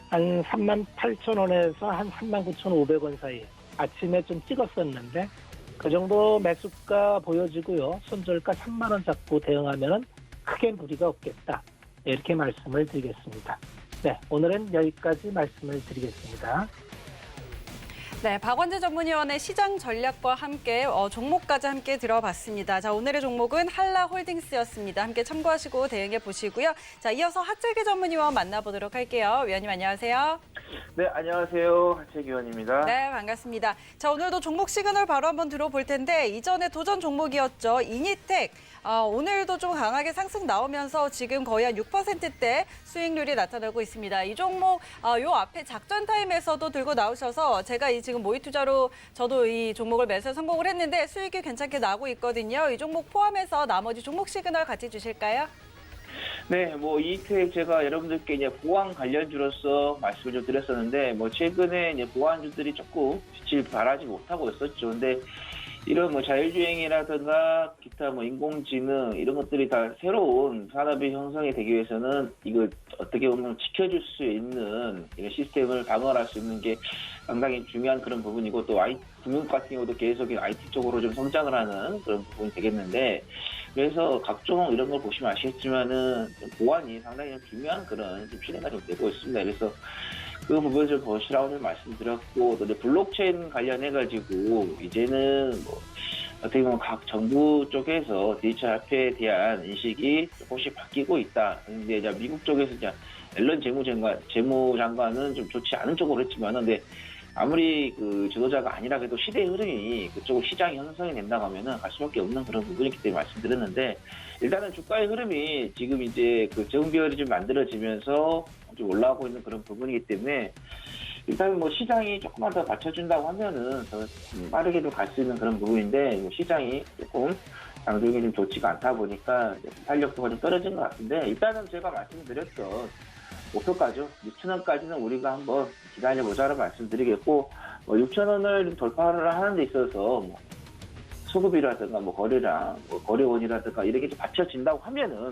한 38,000원에서 한 39,500원 사이 아침에 좀 찍었었는데 그 정도 매수가 보여지고요. 손절가 3만 원 잡고 대응하면 크게 무리가 없겠다. 이렇게 말씀을 드리겠습니다. 네, 오늘은 여기까지 말씀을 드리겠습니다. 네, 박원재 전문위원의 시장 전략과 함께 종목까지 함께 들어봤습니다. 자, 오늘의 종목은 한라홀딩스였습니다. 함께 참고하시고 대응해 보시고요. 자, 이어서 하채기 전문위원 만나보도록 할게요. 위원님 안녕하세요. 네, 안녕하세요. 하채기 의원입니다. 네, 반갑습니다. 자, 오늘도 종목 시그널 바로 한번 들어볼 텐데 이전에 도전 종목이었죠. 이니텍. 오늘도 좀 강하게 상승 나오면서 지금 거의 한 6%대 수익률이 나타나고 있습니다. 이 종목 요 앞에 작전 타임에서도 들고 나오셔서 제가 지금 모의 투자로 저도 이 종목을 매수에 성공을 했는데 수익이 괜찮게 나고 있거든요. 이 종목 포함해서 나머지 종목 시그널 같이 주실까요? 네, 이텍 제가 여러분들께 이제 보안 관련주로서 말씀을 좀 드렸었는데, 최근에 이제 보안주들이 조금 빛을 발하지 못하고 있었죠. 근데 이런 자율주행이라든가 기타 인공지능 이런 것들이 다 새로운 산업이 형성이 되기 위해서는 이걸 어떻게 보면 지켜줄 수 있는 이런 시스템을 방어할 수 있는 게 상당히 중요한 그런 부분이고 또 금융 같은 경우도 계속 IT 쪽으로 좀 성장을 하는 그런 부분이 되겠는데 그래서 각종 이런 걸 보시면 아시겠지만은 보안이 상당히 중요한 그런 필요가 좀 되고 있습니다. 그래서 그 부분을 좀 보시라고 좀 말씀드렸고, 또 이제 블록체인 관련해가지고, 이제는 어떻게 보면 각 정부 쪽에서 디지털 화폐에 대한 인식이 조금씩 바뀌고 있다. 근데 이제 미국 쪽에서 이제 앨런 재무장관은 좀 좋지 않은 쪽으로 했지만은, 근데 아무리 그 지도자가 아니라 그래도 시대의 흐름이 그쪽으로 시장이 형성이 된다고 하면은 갈 수밖에 없는 그런 부분이기 때문에 말씀드렸는데, 일단은 주가의 흐름이 지금 이제 그 정비율이 좀 만들어지면서 좀 올라오고 있는 그런 부분이기 때문에 일단 시장이 조금만 더 받쳐준다고 하면은 더 빠르게 좀 갈 수 있는 그런 부분인데 시장이 조금 장중이 좀 좋지가 않다 보니까 탄력도가 좀 떨어진 것 같은데 일단은 제가 말씀드렸던 목표가죠. 6,000원까지는 우리가 한번 기다려보자고 말씀드리겠고 6,000원을 돌파를 하는 데 있어서 수급이라든가 거래량, 거래원이라든가 이렇게 좀 받쳐진다고 하면은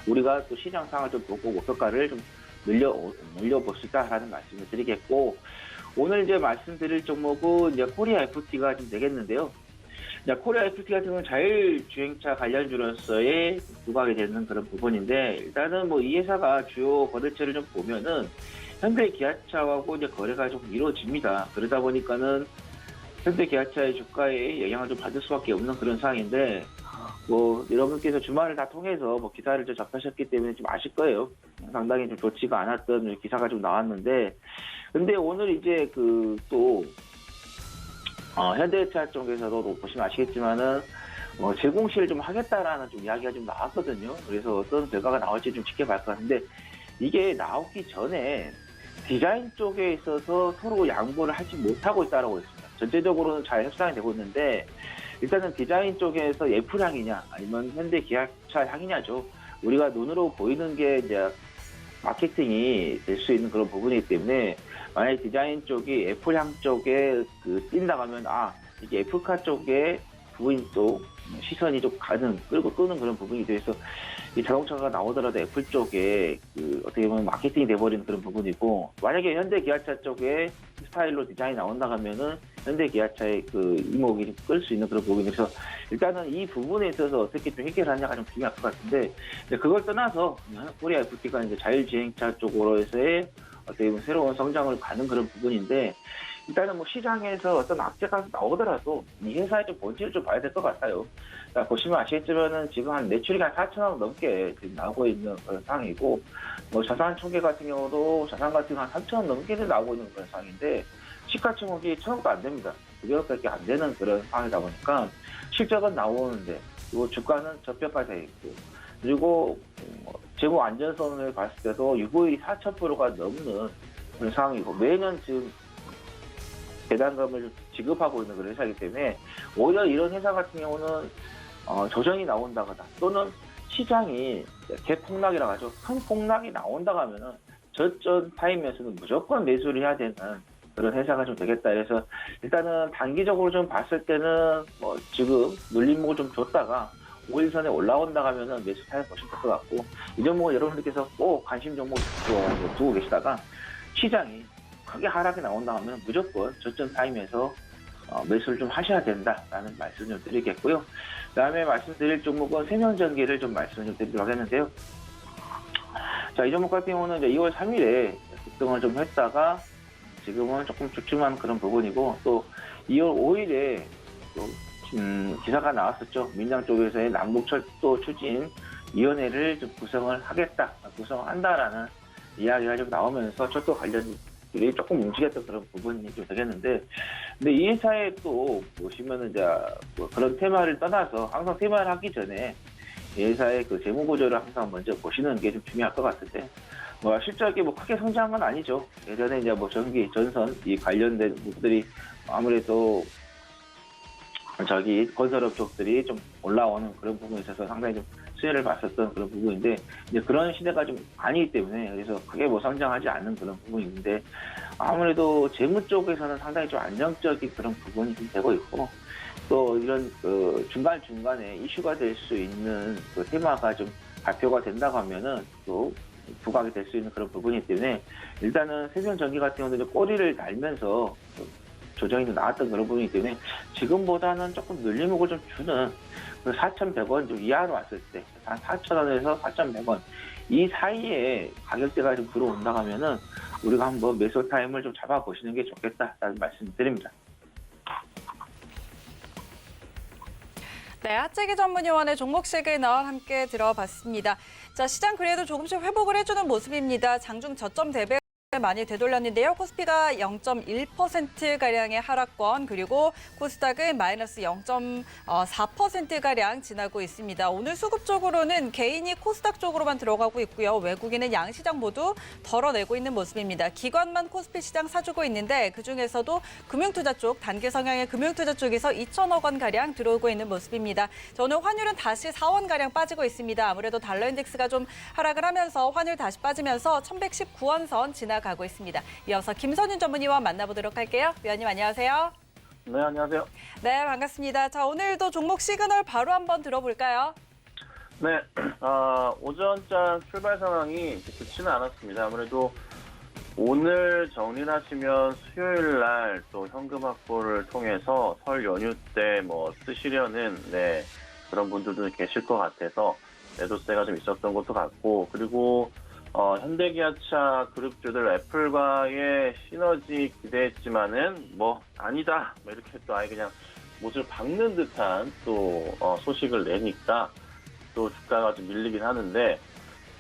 우리가 또 시장 상황을 좀 보고 목표가를 좀 늘려볼 수 있다라는 말씀을 드리겠고 오늘 이제 말씀드릴 종목은 이제 코리아 FT가 좀 되겠는데요. 코리아 FT 같은 경우는 자율주행차 관련주로서의 부각이 되는 그런 부분인데, 일단은 뭐 이 회사가 주요 거래처를 좀 보면은 현대 기아차하고 이제 거래가 좀 이루어집니다. 그러다 보니까는 현대 기아차의 주가에 영향을 좀 받을 수밖에 없는 그런 상황인데, 뭐 여러분께서 주말을 다 통해서 뭐 기사를 좀 접하셨기 때문에 좀 아실 거예요. 상당히 좀 좋지가 않았던 기사가 좀 나왔는데, 근데 오늘 이제 또 현대차 쪽에서도 보시면 아시겠지만은 재공시를 좀 하겠다라는 좀 이야기가 좀 나왔거든요. 그래서 어떤 결과가 나올지 좀 지켜봐야 할 것 같은데, 이게 나오기 전에 디자인 쪽에 있어서 서로 양보를 하지 못하고 있다고 했습니다. 전체적으로는 잘 협상이 되고 있는데, 일단은 디자인 쪽에서 애플 향이냐 아니면 현대 기아차 향이냐죠. 우리가 눈으로 보이는 게 이제 마케팅이 될 수 있는 그런 부분이기 때문에, 만약에 디자인 쪽이 애플 향 쪽에 뛴다 하면 이게 애플카 쪽에 부인 쪽 시선이 좀 끌고 끄는 그런 부분이 돼서 이 자동차가 나오더라도 애플 쪽에 어떻게 보면 마케팅이 돼버리는 그런 부분이고, 만약에 현대 기아차 쪽에 스타일로 디자인이 나온다 하면은 현대 기아차의 이목이 끌 수 있는 그런 부분이라서, 일단은 이 부분에 있어서 어떻게 좀 해결하냐가 좀 중요할 것 같은데, 그걸 떠나서 코리아 FT가 이제 자율주행차 쪽으로서의 어떻게 보면 새로운 성장을 가는 그런 부분인데, 일단은 뭐 시장에서 어떤 악재가 나오더라도 이 회사의 좀 본질을 좀 봐야 될 것 같아요. 그러니까 보시면 아시겠지만은 지금 한 매출이 한 4천억 넘게 지금 나오고 있는 그런 상황이고, 뭐 자산 총계 같은 경우도 자산 같은 경우 한 3천억 넘게 나오고 있는 그런 상황인데, 시가총액이 1,000억도 안 됩니다. 900억밖에 안 되는 그런 상황이다 보니까 실적은 나오는데, 그리고 주가는 저평가되어 있고, 그리고 재무 안전성을 봤을 때도 유보율이 4,000%가 넘는 그런 상황이고, 매년 지금 배당금을 지급하고 있는 그런 회사이기 때문에, 오히려 이런 회사 같은 경우는 조정이 나온다거나 또는 시장이 대폭락이라고 하죠. 큰 폭락이 나온다고 하면은 저점 타임에서는 무조건 매수를 해야 되는 그런 회사가 좀 되겠다. 그래서 일단은 단기적으로 좀 봤을 때는 뭐 지금 눌림목을 좀 줬다가 5일선에 올라온다 하면은 매수 타임 보시면 될 것 같고, 이 종목을 여러분들께서 꼭 관심 종목 두고 계시다가 시장이 크게 하락이 나온다 하면 무조건 저점 타임에서 매수를 좀 하셔야 된다라는 말씀 좀 드리겠고요. 그다음에 말씀드릴 종목은 세명전기를 좀 말씀 좀 드리도록 하겠는데요. 자, 이 종목 같은 경우는 이제 2월 3일에 급등을 좀 했다가 지금은 조금 주춤한 그런 부분이고, 또 2월 5일에 또 기사가 나왔었죠. 민당 쪽에서의 남북철도 추진위원회를 좀 구성한다라는 이야기가 좀 나오면서 철도 관련들이 조금 움직였던 그런 부분이 좀 되겠는데, 근데 이 회사에 또 보시면은 이제 뭐 그런 테마를 떠나서 항상 테마를 하기 전에 이 회사의 재무 구조를 항상 먼저 보시는 게 좀 중요할 것 같은데, 뭐 실적이 뭐 크게 성장한 건 아니죠. 예전에 이제 뭐 전기, 전선 이 관련된 부분들이 아무래도 건설업 쪽들이 좀 올라오는 그런 부분에 있어서 상당히 좀 수혜를 봤었던 그런 부분인데, 이제 그런 시대가 좀 아니기 때문에 그래서 크게 뭐 성장하지 않는 그런 부분이 있는데, 아무래도 재무 쪽에서는 상당히 좀 안정적인 그런 부분이 좀 되고 있고, 또 이런 중간중간에 이슈가 될 수 있는 테마가 좀 발표가 된다고 하면은 또 부각이 될 수 있는 그런 부분이기 때문에, 일단은 세종전기 같은 경우는 이제 꼬리를 달면서 조정이 나왔던 그런 부분이기 때문에 지금보다는 조금 눌림목을 좀 주는 4,100원 좀 이하로 왔을 때 한 4,000원에서 4,100원 이 사이에 가격대가 좀 들어온다 하면은 우리가 한번 매수 타임을 좀 잡아보시는 게 좋겠다라는 말씀 드립니다. 네, 하재기 전문위원의 종목 시그널 함께 들어봤습니다. 자, 시장 그래도 조금씩 회복을 해주는 모습입니다. 장중 저점 대비 많이 되돌렸는데요. 코스피가 0.1%가량의 하락권, 그리고 코스닥은 마이너스 0.4%가량 지나고 있습니다. 오늘 수급적으로는 개인이 코스닥 쪽으로만 들어가고 있고요. 외국인은 양시장 모두 덜어내고 있는 모습입니다. 기관만 코스피 시장 사주고 있는데, 그중에서도 금융투자 쪽, 단기 성향의 금융투자 쪽에서 2천억 원가량 들어오고 있는 모습입니다. 자, 오늘 환율은 다시 4원가량 빠지고 있습니다. 아무래도 달러 인덱스가 좀 하락을 하면서 환율 다시 빠지면서 1119원 선 지나가고 있습니다. 이어서 김선윤 전문위원 만나보도록 할게요. 위원님 안녕하세요. 네, 안녕하세요. 네, 반갑습니다. 자, 오늘도 종목 시그널 바로 한번 들어볼까요? 네, 오전장 출발 상황이 좋지는 않았습니다. 아무래도 오늘 정리를 하시면 수요일 날 또 현금 확보를 통해서 설 연휴 때 뭐 쓰시려는 그런 분들도 계실 것 같아서 매도세가 좀 있었던 것도 같고, 그리고 현대기아차 그룹주들 애플과의 시너지 기대했지만은 뭐 아니다 뭐 이렇게 또 아예 그냥 못을 박는 듯한 또 소식을 내니까 또 주가가 좀 밀리긴 하는데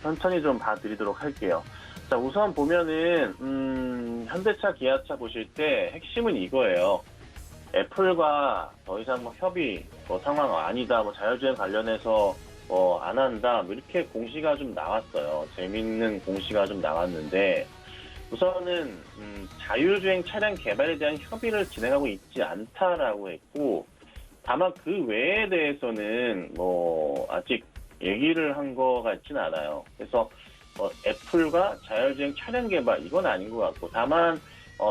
천천히 좀 봐드리도록 할게요. 자, 우선 보면은 현대차, 기아차 보실 때 핵심은 이거예요. 애플과 더 이상 뭐 협의 상황 아니다, 뭐 자율주행 관련해서 안 한다, 뭐 이렇게 공시가 좀 나왔어요. 재밌는 공시가 좀 나왔는데, 우선은 자율주행 차량 개발에 대한 협의를 진행하고 있지 않다라고 했고, 다만 그 외에 대해서는 뭐 아직 얘기를 한 거 같진 않아요. 그래서 애플과 자율주행 차량 개발 이건 아닌 것 같고, 다만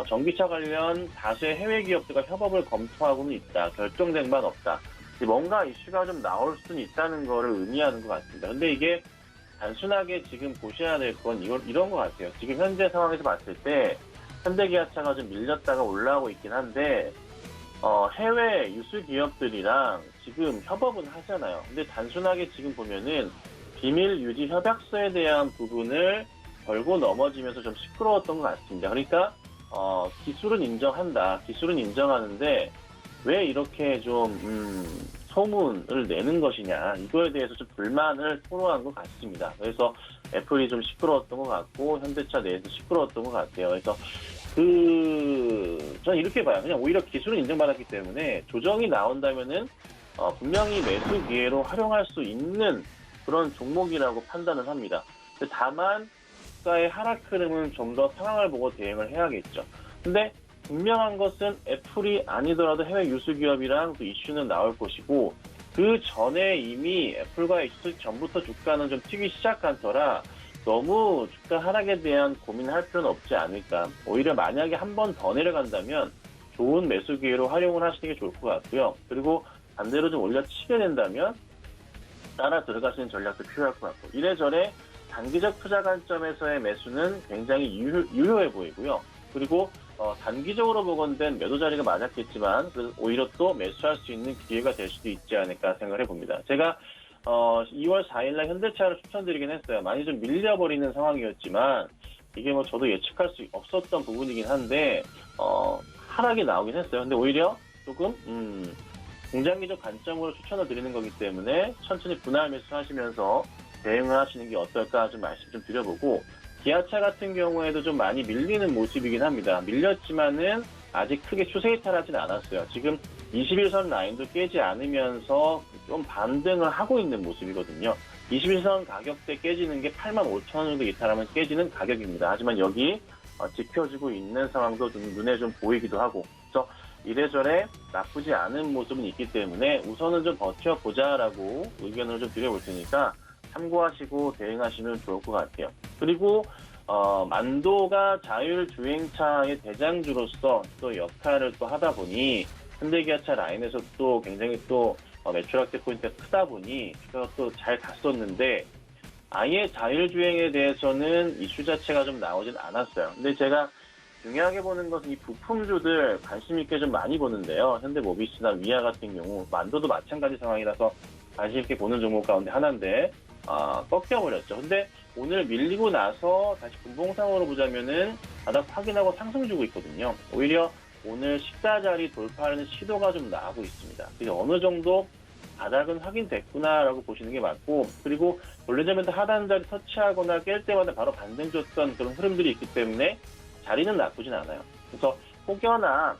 전기차 관련 다수의 해외 기업들과 협업을 검토하고는 있다. 결정된 바는 없다. 뭔가 이슈가 좀 나올 수는 있다는 거를 의미하는 것 같습니다. 근데 이게 단순하게 지금 보셔야 될 건 이런 것 같아요. 지금 현재 상황에서 봤을 때 현대기아차가 좀 밀렸다가 올라오고 있긴 한데 해외 유수 기업들이랑 지금 협업은 하잖아요. 근데 단순하게 지금 보면은 비밀 유지 협약서에 대한 부분을 걸고 넘어지면서 좀 시끄러웠던 것 같습니다. 그러니까 기술은 인정한다. 기술은 인정하는데 왜 이렇게 좀 소문을 내는 것이냐, 이거에 대해서 좀 불만을 토로한 것 같습니다. 그래서 애플이 좀 시끄러웠던 것 같고 현대차 내에서 시끄러웠던 것 같아요. 그래서 저는 이렇게 봐요. 그냥 오히려 기술은 인정받았기 때문에 조정이 나온다면은 분명히 매수 기회로 활용할 수 있는 그런 종목이라고 판단을 합니다. 다만 주가의 하락 흐름은 좀 더 상황을 보고 대응을 해야겠죠. 근데 분명한 것은 애플이 아니더라도 해외 유수 기업이랑 또 이슈는 나올 것이고, 그 전에 이미 애플과의 이슈 전부터 주가는 좀 튀기 시작한 터라 너무 주가 하락에 대한 고민을 할 필요는 없지 않을까. 오히려 만약에 한 번 더 내려간다면 좋은 매수 기회로 활용을 하시는 게 좋을 것 같고요. 그리고 반대로 좀 올려치게 된다면 따라 들어가시는 전략도 필요할 것 같고, 이래저래 단기적 투자 관점에서의 매수는 굉장히 유효해 보이고요. 그리고 단기적으로 보건된 매도 자리가 맞았겠지만 오히려 또 매수할 수 있는 기회가 될 수도 있지 않을까 생각을 해봅니다. 제가 2월 4일날 현대차를 추천드리긴 했어요. 많이 좀 밀려버리는 상황이었지만 이게 뭐 저도 예측할 수 없었던 부분이긴 한데 하락이 나오긴 했어요. 근데 오히려 조금 중장기적 관점으로 추천을 드리는 거기 때문에 천천히 분할 매수하시면서 대응을 하시는 게 어떨까 좀 말씀 좀 드려보고, 기아차 같은 경우에도 좀 많이 밀리는 모습이긴 합니다. 밀렸지만은 아직 크게 추세 이탈하진 않았어요. 지금 21선 라인도 깨지 않으면서 좀 반등을 하고 있는 모습이거든요. 21선 가격대 깨지는 게 85,000원 정도 이탈하면 깨지는 가격입니다. 하지만 여기 지켜지고 있는 상황도 좀 눈에 좀 보이기도 하고, 그래서 이래저래 나쁘지 않은 모습은 있기 때문에 우선은 좀 버텨보자라고 의견을 좀 드려볼 테니까 참고하시고 대응하시면 좋을 것 같아요. 그리고 만도가 자율주행차의 대장주로서 또 역할을 또 하다 보니 현대기아차 라인에서 또 굉장히 또 매출 확대 포인트가 크다 보니 주가가 또 잘 갔었는데, 아예 자율주행에 대해서는 이슈 자체가 좀 나오진 않았어요. 근데 제가 중요하게 보는 것은 이 부품주들 관심 있게 좀 많이 보는데요. 현대모비스나 위아 같은 경우, 만도도 마찬가지 상황이라서 관심 있게 보는 종목 가운데 하나인데 꺾여버렸죠. 근데 오늘 밀리고 나서 다시 분봉상으로 보자면은 바닥 확인하고 상승 주고 있거든요. 오히려 오늘 식사 자리 돌파하는 시도가 좀 나오고 있습니다. 그래서 어느 정도 바닥은 확인됐구나라고 보시는 게 맞고, 그리고 원래점에서 하단 자리 터치하거나 깰 때마다 바로 반등 줬던 그런 흐름들이 있기 때문에 자리는 나쁘진 않아요. 그래서 혹여나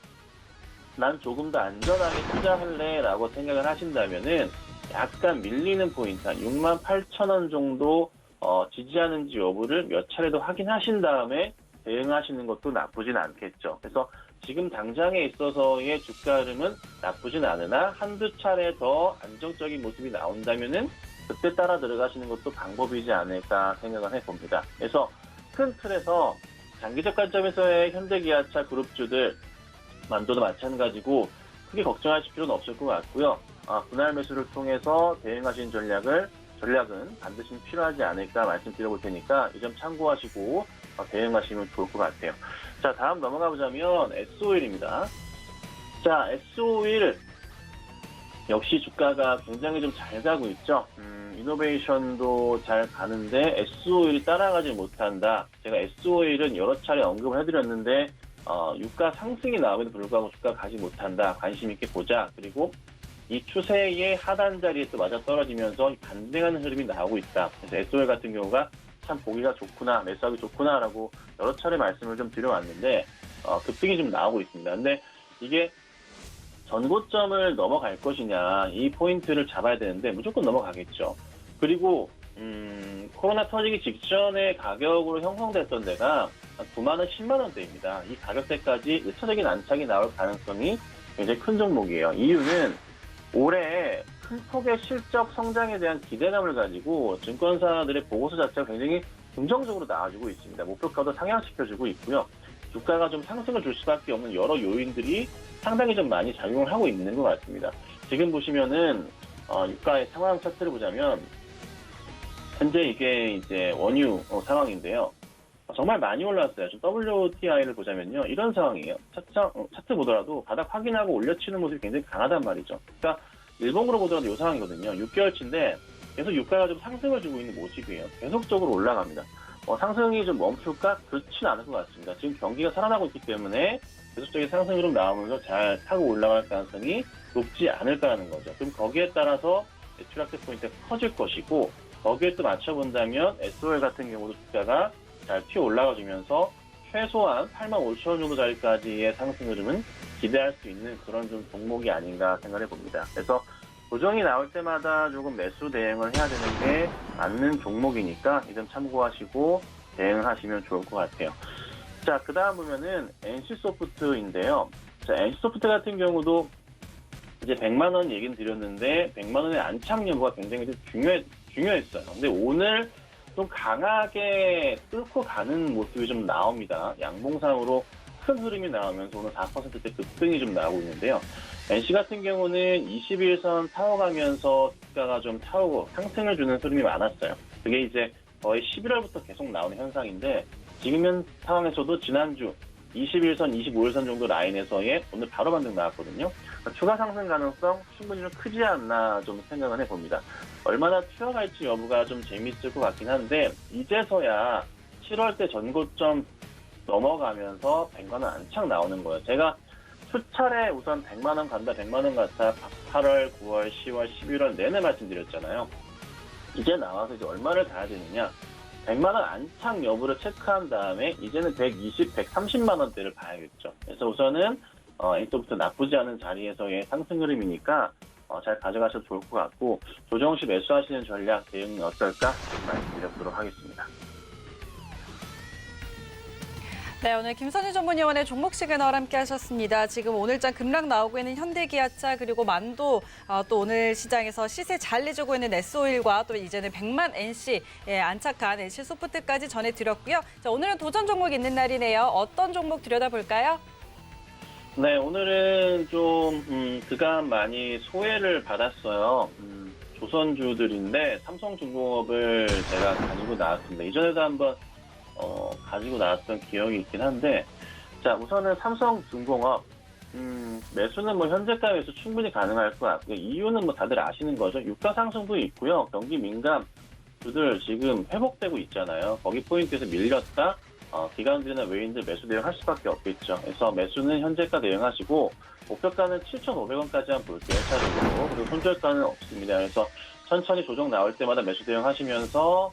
난 조금 더 안전하게 투자할래라고 생각을 하신다면은 약간 밀리는 포인트, 한 68,000원 정도 지지하는지 여부를 몇 차례 더 확인하신 다음에 대응하시는 것도 나쁘진 않겠죠. 그래서 지금 당장에 있어서의 주가 흐름은 나쁘진 않으나 한두 차례 더 안정적인 모습이 나온다면은 그때 따라 들어가시는 것도 방법이지 않을까 생각을 해봅니다. 그래서 큰 틀에서 장기적 관점에서의 현대기아차 그룹주들, 만도도 마찬가지고 크게 걱정하실 필요는 없을 것 같고요. 분할 매수를 통해서 대응하시는 전략은 반드시 필요하지 않을까 말씀드려볼 테니까 이 점 참고하시고 대응하시면 좋을 것 같아요. 자, 다음 넘어가 보자면 S-오일입니다. 자, S-오일 역시 주가가 굉장히 좀 잘 가고 있죠. 이노베이션도 잘 가는데 S-오일이 따라가지 못한다. 제가 S-오일은 여러 차례 언급을 해드렸는데 유가 상승이 나오면도 불구하고 주가가 가지 못한다. 관심 있게 보자. 그리고 이 추세의 하단 자리에 또 맞아 떨어지면서 반등하는 흐름이 나오고 있다. 그래서 S-오일 같은 경우가 참 보기가 좋구나, 매수하기 좋구나라고 여러 차례 말씀을 좀 드려왔는데 급등이 좀 나오고 있습니다. 근데 이게 전고점을 넘어갈 것이냐, 이 포인트를 잡아야 되는데 무조건 넘어가겠죠. 그리고 코로나 터지기 직전의 가격으로 형성됐던 데가 9만 원, 10만 원대입니다. 이 가격대까지 1차적인 안착이 나올 가능성이 굉장히 큰 종목이에요. 이유는 올해 큰 폭의 실적 성장에 대한 기대감을 가지고 증권사들의 보고서 자체가 굉장히 긍정적으로 나와주고 있습니다. 목표가도 상향시켜주고 있고요. 주가가 좀 상승을 줄 수밖에 없는 여러 요인들이 상당히 좀 많이 작용을 하고 있는 것 같습니다. 지금 보시면은 유가의 상황 차트를 보자면 현재 이게 이제 원유 상황인데요. 정말 많이 올랐어요. 좀 WTI를 보자면요. 이런 상황이에요. 차트 보더라도 바닥 확인하고 올려치는 모습이 굉장히 강하단 말이죠. 그러니까 일봉으로 보더라도 이 상황이거든요. 6개월치인데 계속 유가가 좀 상승을 주고 있는 모습이에요. 계속적으로 올라갑니다. 상승이 좀 멈출까? 그렇지는 않을 것 같습니다. 지금 경기가 살아나고 있기 때문에 계속적인 상승 흐름 나오면서 잘 타고 올라갈 가능성이 높지 않을까라는 거죠. 그럼 거기에 따라서 추락세 포인트가 커질 것이고 거기에 또 맞춰본다면 S-오일 같은 경우도 주가가 잘 튀어 올라가주면서 최소한 85,000원 정도 자리까지의 상승 흐름은 기대할 수 있는 그런 좀 종목이 아닌가 생각해 봅니다. 그래서 조정이 나올 때마다 조금 매수 대응을 해야 되는 게 맞는 종목이니까 이 점 참고하시고 대응하시면 좋을 것 같아요. 자, 그 다음 보면은 NC소프트인데요. 자, NC소프트 같은 경우도 이제 100만 원 얘기는 드렸는데 100만 원의 안착 여부가 굉장히 좀 중요했어요. 근데 오늘 좀 강하게 뚫고 가는 모습이 좀 나옵니다. 양봉상으로 큰 흐름이 나오면서 오늘 4%대 급등이 좀 나오고 있는데요. NC 같은 경우는 21선 타워가면서 주가가 좀 타오고 상승을 주는 흐름이 많았어요. 그게 이제 거의 11월부터 계속 나오는 현상인데 지금 상황에서도 지난주 21선, 25일선 정도 라인에서의 오늘 바로 반등 나왔거든요. 그러니까 추가 상승 가능성 충분히 좀 크지 않나 좀 생각을 해봅니다. 얼마나 튀어갈지 여부가 좀 재밌을 것 같긴 한데 이제서야 7월 때 전고점 넘어가면서 100만 원 안착 나오는 거예요. 제가 수차례 우선 100만 원 간다, 100만 원 갔다 8월, 9월, 10월, 11월 내내 말씀드렸잖아요. 이제 나와서 이제 얼마를 가야 되느냐. 100만 원 안착 여부를 체크한 다음에 이제는 120, 130만 원대를 봐야겠죠. 그래서 우선은 NC소프트 나쁘지 않은 자리에서의 상승 흐름이니까 잘 가져가셔도 좋을 것 같고 조정 시 매수하시는 전략 대응이 어떨까 말씀드리도록 하겠습니다. 네, 오늘 김선희 전문위원의 종목 시그널 함께 하셨습니다. 지금 오늘장 급락 나오고 있는 현대기아차 그리고 만도 또 오늘 시장에서 시세 잘 내주고 있는 S-오일과 또 이제는 100만 NC에 안착한 NC소프트까지 전해드렸고요. 자, 오늘은 도전 종목 있는 날이네요. 어떤 종목 들여다볼까요? 네, 오늘은 좀 그간 많이 소외를 받았어요. 조선주들인데 삼성중공업을 제가 가지고 나왔습니다. 이전에도 한번 가지고 나왔던 기억이 있긴 한데, 자, 우선은 삼성중공업, 매수는 뭐 현재가 매수 충분히 가능할 것 같고요. 이유는 뭐 다들 아시는 거죠. 유가 상승도 있고요. 경기 민감주들 지금 회복되고 있잖아요. 거기 포인트에서 밀렸다. 기관들이나 외인들 매수 대응할 수밖에 없겠죠. 그래서 매수는 현재가 대응하시고, 목표가는 7,500원까지 한번 볼게요. 1차적으로. 그리고 손절가는 없습니다. 그래서 천천히 조정 나올 때마다 매수 대응하시면서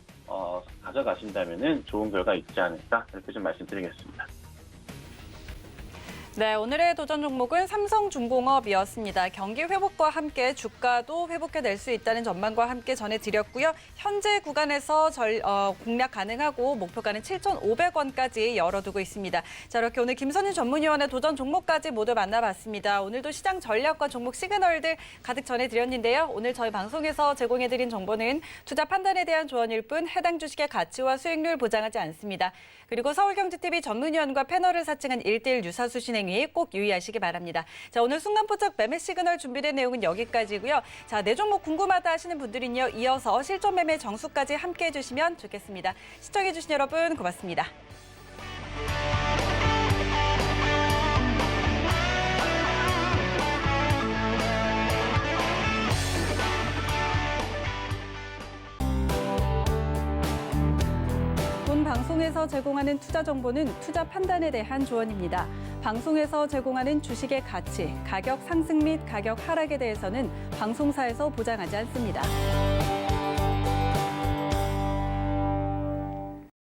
가져가신다면은 좋은 결과 있지 않을까 이렇게 좀 말씀드리겠습니다. 네, 오늘의 도전 종목은 삼성중공업이었습니다. 경기 회복과 함께 주가도 회복해낼 수 있다는 전망과 함께 전해드렸고요. 현재 구간에서 공략 가능하고 목표가는 7,500원까지 열어두고 있습니다. 자, 이렇게 오늘 김선희 전문위원의 도전 종목까지 모두 만나봤습니다. 오늘도 시장 전략과 종목 시그널들 가득 전해드렸는데요. 오늘 저희 방송에서 제공해드린 정보는 투자 판단에 대한 조언일 뿐 해당 주식의 가치와 수익률 보장하지 않습니다. 그리고 서울경제TV 전문위원과 패널을 사칭한 1:1 유사수 진행이 꼭 유의하시기 바랍니다. 자, 오늘 순간포착 매매 시그널 준비된 내용은 여기까지고요. 자, 내 종목 궁금하다 하시는 분들은요. 이어서 실전 매매 정수까지 함께해 주시면 좋겠습니다. 시청해 주신 여러분 고맙습니다. 방송에서 제공하는 투자 정보는 투자 판단에 대한 조언입니다. 방송에서 제공하는 주식의 가치, 가격 상승 및 가격 하락에 대해서는 방송사에서 보장하지 않습니다.